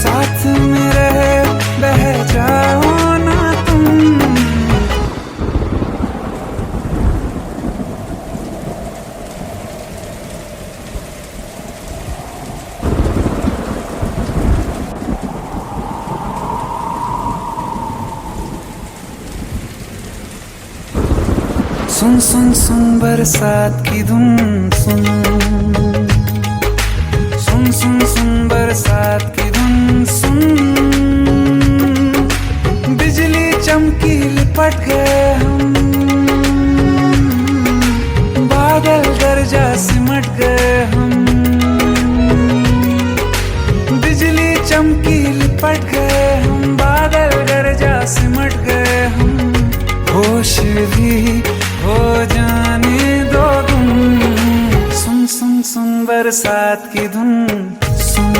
साथ में रहे बह जाओ ना तुम। सुन सुन सुन बरसात की धुन सुन। सुन सुन सुन बरसात की धुन सुन। बिजली चमकी लिपट गए हम, बादल गरजा सिमट गए हम। बिजली चमकी लिपट गए हम, बादल गरजा सिमट गए हम। होश भी हो जाने दो तुम। सुन सुन सुन बरसात की धुन सुन।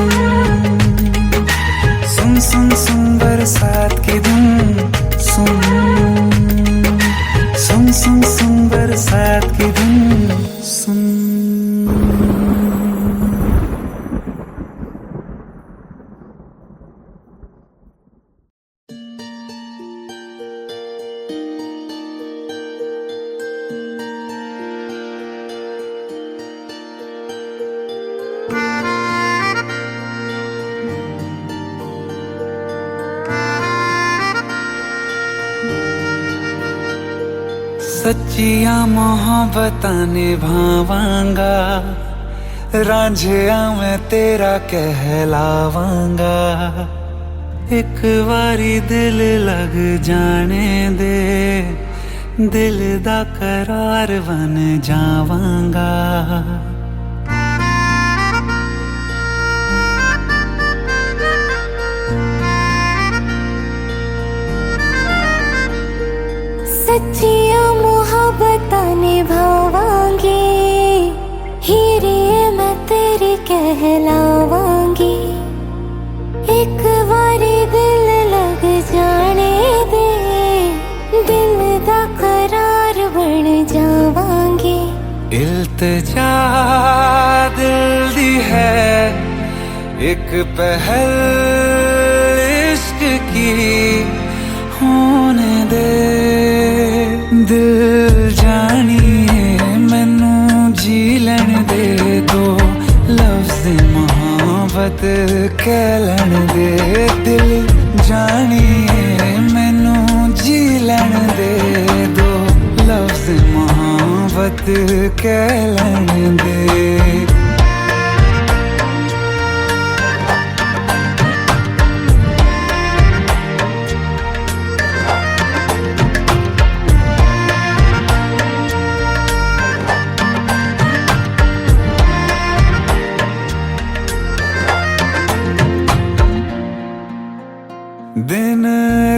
सुन सुन सुन बरसात की धुन सुन। सुन सुन सुन बरसात की धुन सुन। सच्चिया मोहब्बत निभावांगा, रांझिया मैं तेरा कहलावांगा। एक बारी दिल लग जाने दे, दिल दा करार बन जावांगा। सच्चिया मोहब्बत निभावांगी, हीरे मैं तेरी कहलावांगी। एक बारी दिल लग जाने दे, दिल दा करार बन जावांगी। इल्तिजा दिल दी है एक पहल इश्क की, होने दे दिल जानिए मैनू जी ले मोहब्बत कहलन दे दिल जानिए मैनू जी लैन दे दो लफ्ज मोहब्बत कहलन दे। दिन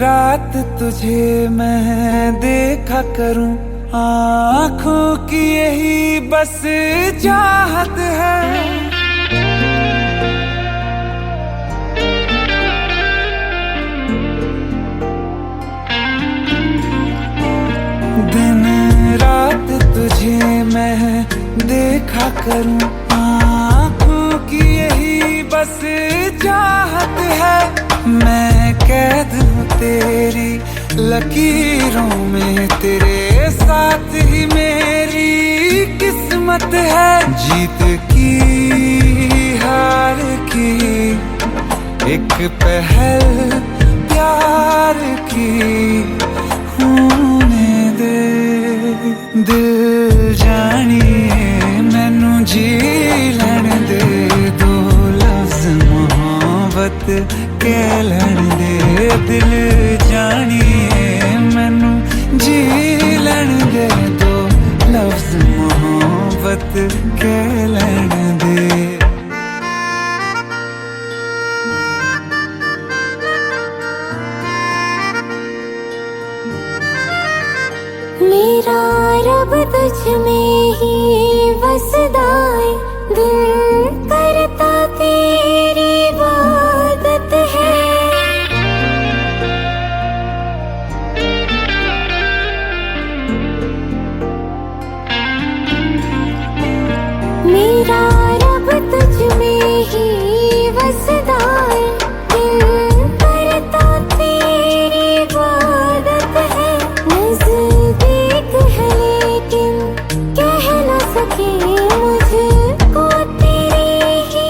रात तुझे मैं देखा करूं आँखों की यही बस चाहत है। दिन रात तुझे मैं देखा करूं आँखों की यही बस चाहत है। मैं कैद हूँ तेरी लकीरों में तेरे साथ ही मेरी किस्मत है। जीत की हार की एक पहल प्यार की होने दे दिल जानिए मैनू जी लैन दे दो लफ्ज मोहब्बत कहलन दे दिल जानिए मैनू जी लैन दे दो लफ्ज मोहब्बत कहलन दे। मेरा रब तुझ में ही बसदा है दिल करता तेरी इबादत है। मेरा रब तुझ में ही बसदा है दिल करता तेरी इबादत है। नज़दीक है लेकिन कह न सके मुझको तेरी ही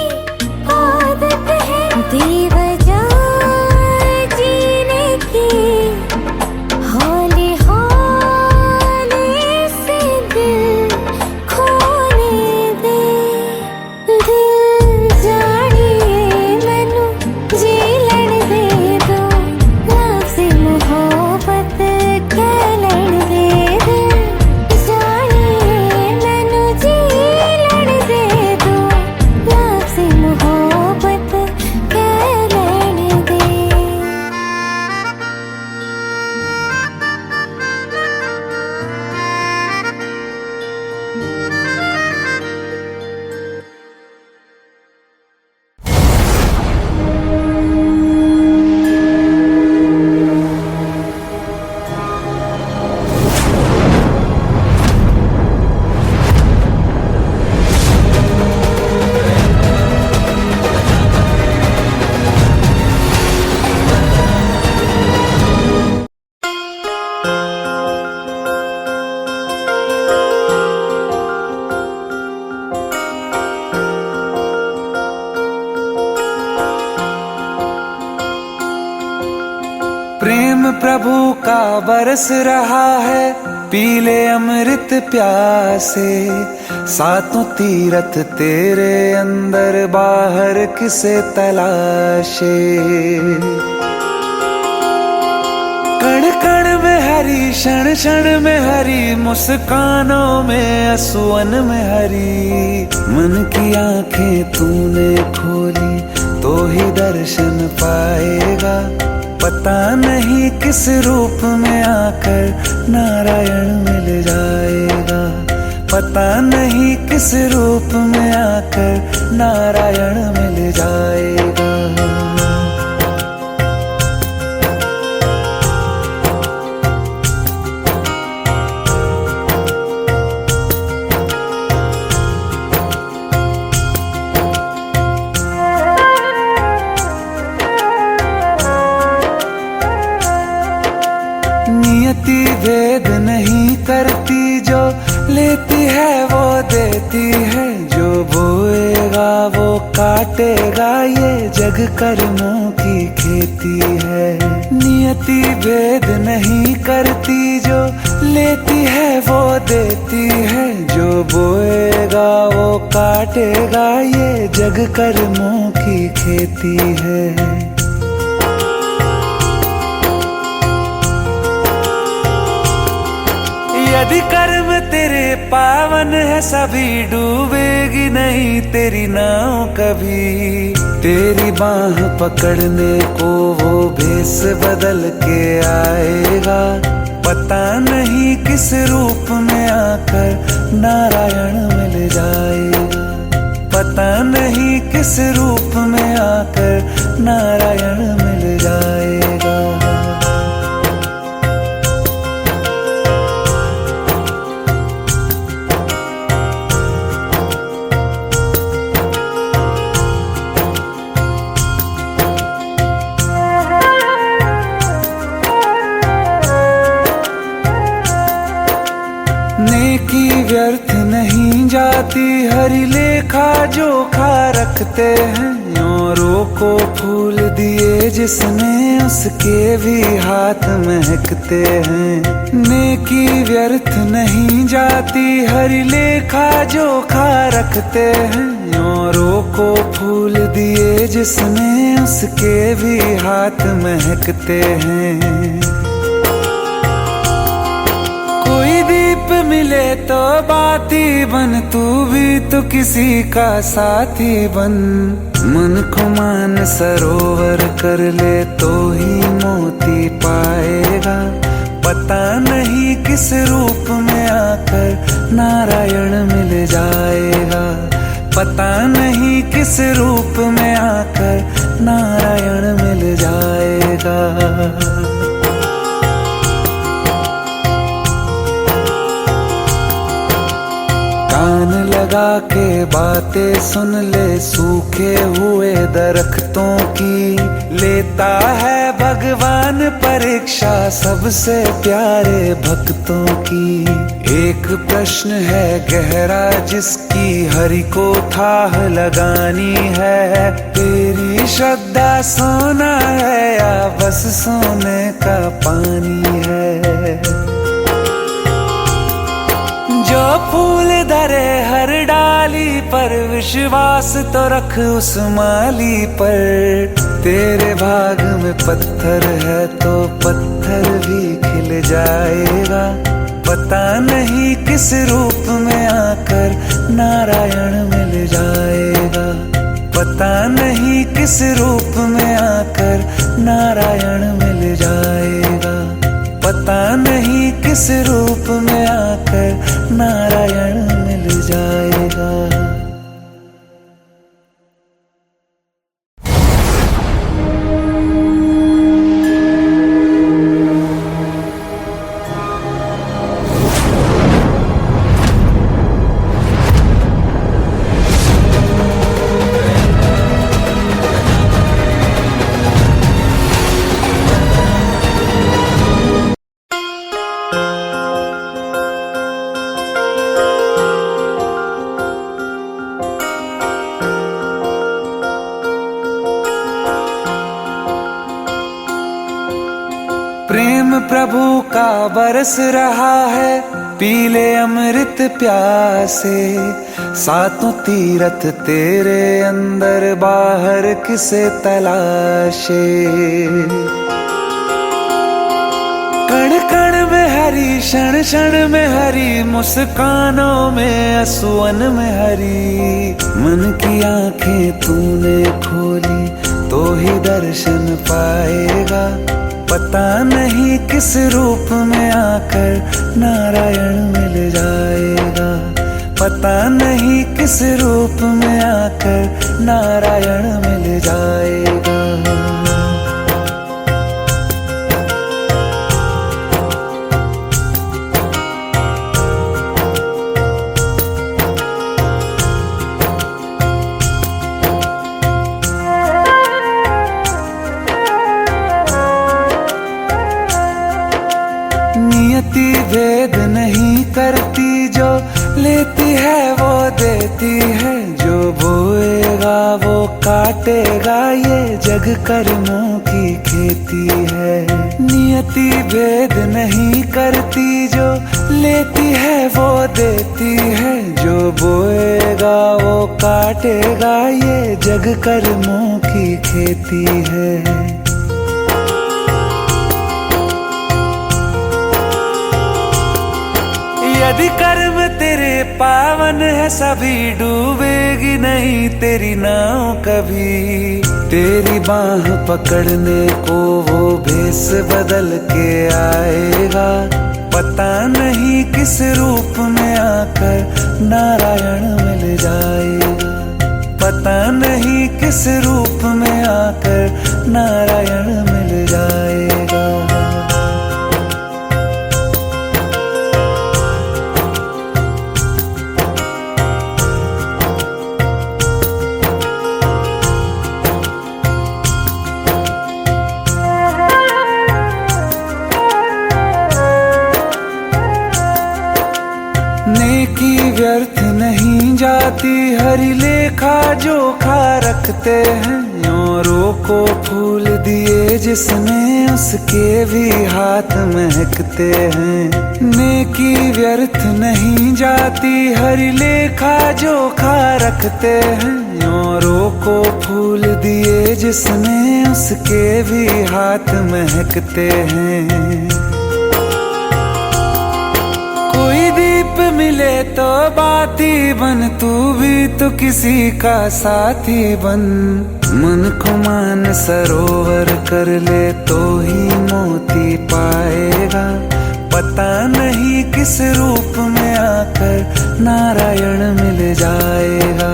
आदत है। बेवजह जीने की हौले हौले से दिल खोने दे दिल जानिए मैनू जी लैन दे दो लफ्ज़ मोहब्बत कहलन दे दिल जानिए मैनू जी लैन दे दो लफ्ज़ मोहब्बत कहलन दे। प्रेम प्रभु का बरस रहा है पीले अमृत प्यासे सातों तीरथ तेरे अंदर बाहर किसे तलाशे। कण कण में हरी क्षण क्षण में हरी मुस्कानों में असुवन में हरी मन की आंखें तूने खोली तो ही दर्शन पाएगा। पता नहीं किस रूप में आकर नारायण मिल जाएगा। पता नहीं किस रूप में आकर नारायण मिल जाएगा। नियति भेद नहीं करती जो लेती है वो देती है जो बोएगा वो काट काटेगा, ये जग कर्मों की खेती है। नियति भेद नहीं करती, जो लेती है वो देती है। जो बोएगा वो काटेगा, ये जग कर्मों की खेती है। यदि कर्म तेरे पावन है, सभी डूबेगी नहीं तेरी नाव कभी। तेरी बाह पकड़ने को वो भेष बदल के आएगा, पता नहीं किस रूप में आकर नारायण मिल जाएगा। पता नहीं किस रूप में आकर नारायण मिल जाएगा। नेकी व्यर्थ नहीं जाती, हरि लेखा जोखा रखते हैं। औरों को फूल दिए जिसने, उसके भी हाथ महकते हैं। नेकी व्यर्थ नहीं जाती, हरि लेखा जोखा रखते हैं। औरों को फूल दिए जिसने, उसके भी हाथ महकते हैं। कोई दीप मिले तो बाती बन, तू भी तो किसी का साथी बन। मन को मान सरोवर कर ले तो ही मोती पाएगा। पता नहीं किस रूप में आकर नारायण मिल जाएगा। पता नहीं किस रूप में आकर नारायण मिल जाएगा। कान लगा के बातें सुन ले, सूखे हुए दरख्तों की। लेता है भगवान परीक्षा सबसे प्यारे भक्तों की। एक प्रश्न है गहरा जिसकी हरि को थाह लगानी है। तेरी श्रद्धा सोना है या बस सोने का पानी है। जो फूल धरे हर डाली पर, विश्वास तो रख उस माली पर। तेरे भाग में पत्थर है तो पत्थर भी खिल जाएगा। पता नहीं किस रूप में आकर नारायण मिल जाएगा। पता नहीं किस रूप में आकर नारायण मिल जाएगा। पता नहीं किस रूप में आकर नारायण मिल जाएगा। प्रेम प्रभु का बरस रहा है, पीले अमृत प्यासे। सातों तीरथ तेरे अंदर, बाहर किसे तलाशे। कण कण में हरी, क्षण क्षण में हरी, मुस्कानों में असुवन में हरी। मन की आंखें तूने खोली तो ही दर्शन पाएगा। पता नहीं किस रूप में आकर नारायण मिल जाएगा। पता नहीं किस रूप में आकर नारायण मिल जाएगा। नियति भेद नहीं करती, जो लेती है वो देती है। जो बोएगा बोएगा वो काटेगा, ये जग कर्मों की खेती है। नियति भेद नहीं करती, जो लेती है वो देती है। जो बोएगा वो काटेगा, ये जग कर्मों की खेती है। यदि कर्म तेरे पावन है, सभी डूबेगी नहीं तेरी नाव कभी। तेरी बाह पकड़ने को वो भेष बदल के आएगा, पता नहीं किस रूप में आकर नारायण मिल जाएगा। पता नहीं किस रूप में आकर नारायण मिल जाएगा। नेकी व्यर्थ नहीं जाती, हरि लेखा जोखा रखते हैं। औरों को फूल दिए जिसने, उसके भी हाथ महकते हैं। नेकी व्यर्थ नहीं जाती, हरि लेखा जोखा रखते हैं। औरों को फूल दिए जिसने, उसके भी हाथ महकते हैं। कोई दीप मिले तो बाती बन, तू भी तो किसी का साथी बन। मन को मान सरोवर कर ले तो ही मोती पाएगा। पता नहीं किस रूप में आकर नारायण मिल जाएगा।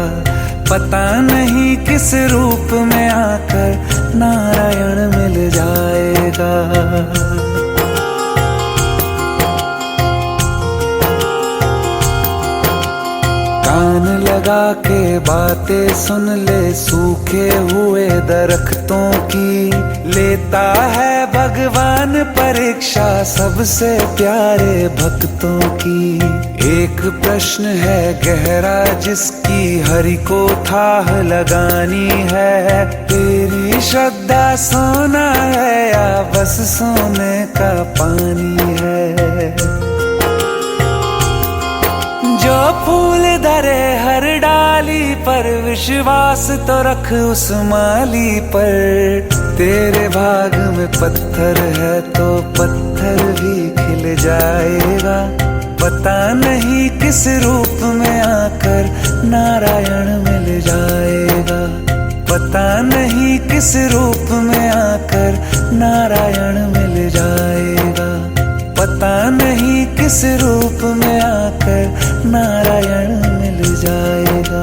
पता नहीं किस रूप में आकर नारायण मिल जाएगा। कान लगा के बातें सुन ले सूखे हुए दरख्तों की। लेता है भगवान परीक्षा सबसे प्यारे भक्तों की। एक प्रश्न है गहरा जिसकी हरि को थाह लगानी है। तेरी श्रद्धा सोना है या बस सोने का पानी है। जो फूल धरे हर डाली पर, विश्वास तो रख उस माली पर। तेरे भाग में पत्थर है तो पत्थर भी खिल जाएगा। पता नहीं किस रूप में आकर नारायण मिल जाएगा। पता नहीं किस रूप में आकर नारायण मिल जाएगा। पता नहीं किस रूप में आकर नारायण मिल जाएगा।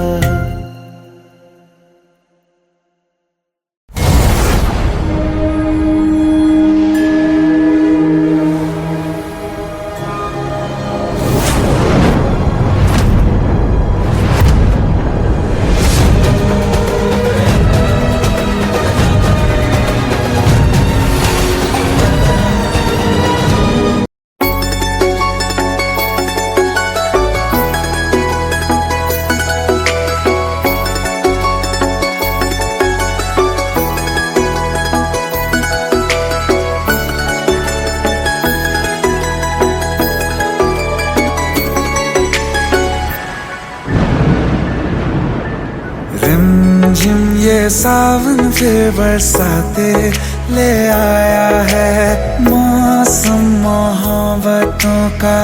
रिमझिम ये सावन फिर बरसाते ले आया है। मौसम मोहब्बतों का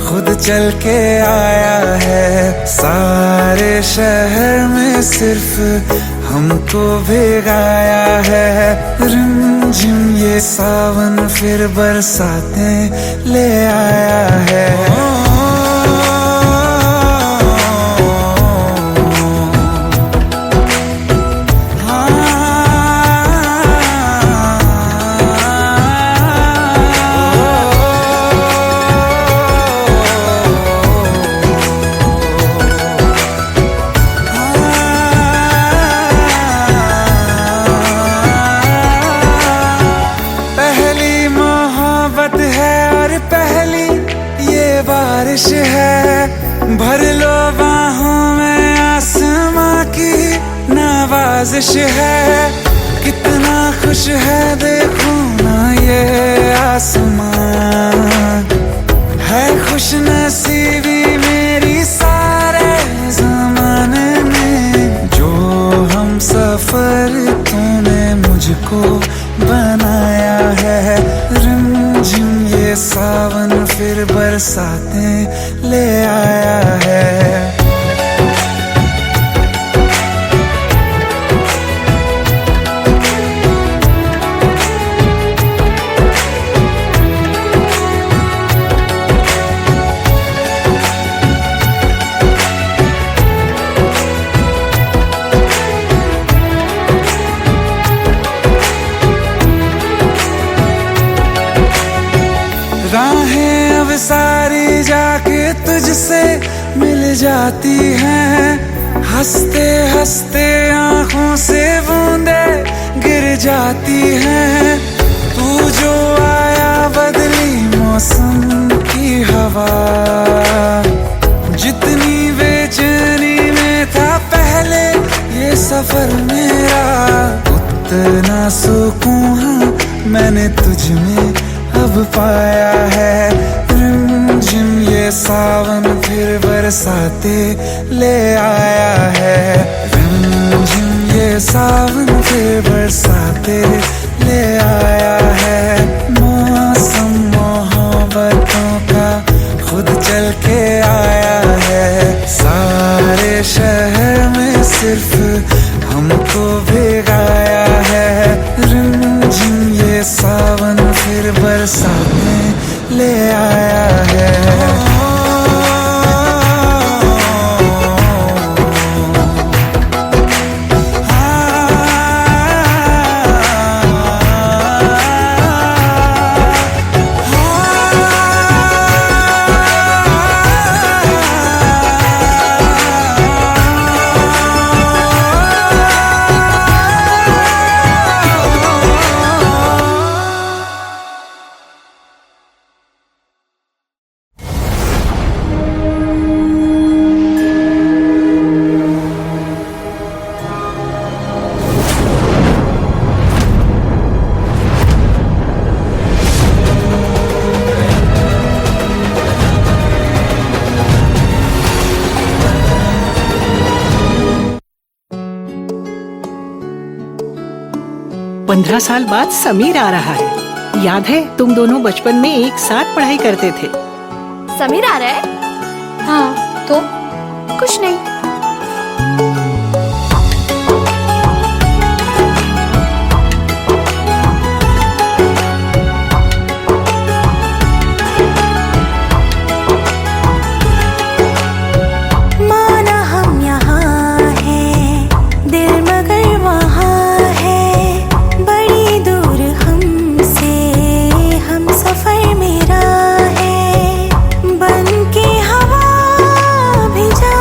खुद चल के आया है। सारे शहर में सिर्फ हमको भिगाया है। रिमझिम ये सावन फिर बरसाते ले आया है। साजिश है, कितना खुश है देखो ना ये आसमान। है खुश नसीबी मेरी सारे ज़माने में, जो हम सफर तूने मुझको बनाया है। रिमझिम ये सावन फिर बरसातें ले आया है। राहें अब सारी जाके तुझसे मिल जाती हैं, हंसते हंसते आंखों से बूंदे गिर जाती हैं। तू जो आया बदली मौसम की हवा, जितनी बेचैनी में था पहले ये सफर मेरा, उतना सुकून हाँ मैंने तुझ में अब पाया है। रिमझिम ये सावन फिर बरसाते ले आया है। रिमझिम ये सावन फिर बरसाते ले आया है। मौसम मोहब्बतों का खुद चल के आया है। सारे शहर में सिर्फ हमको भिगाया है। रिमझिम ये सावन फिर बरसातें ले आया है। पंद्रह साल बाद समीर आ रहा है। याद है तुम दोनों बचपन में एक साथ पढ़ाई करते थे। समीर आ रहा है? हाँ तो कुछ नहीं। माना हम यहाँ हैं, दिल मगर वहाँ है, बड़ी दूर हमसे हम सफर मेरा है। बन के हवा भी जा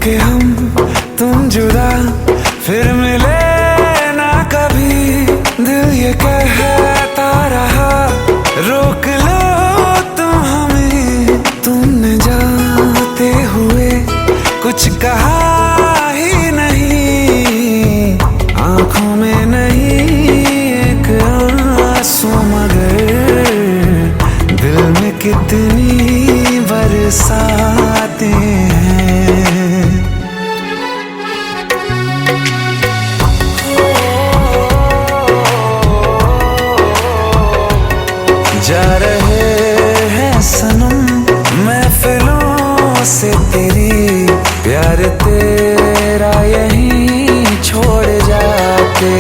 कि हम तुम जुदा फिर मिले ना कभी। दिल ये कहता रहा रोक लो तुम हमें, तुमने जाते हुए कुछ कहा ही नहीं। आंखों में नहीं एक आंसू मगर दिल में कितनी बरसाते हैं। जा रहे हैं सनम महफिलों से तेरी, प्यार तेरा यहीं छोड़ जाते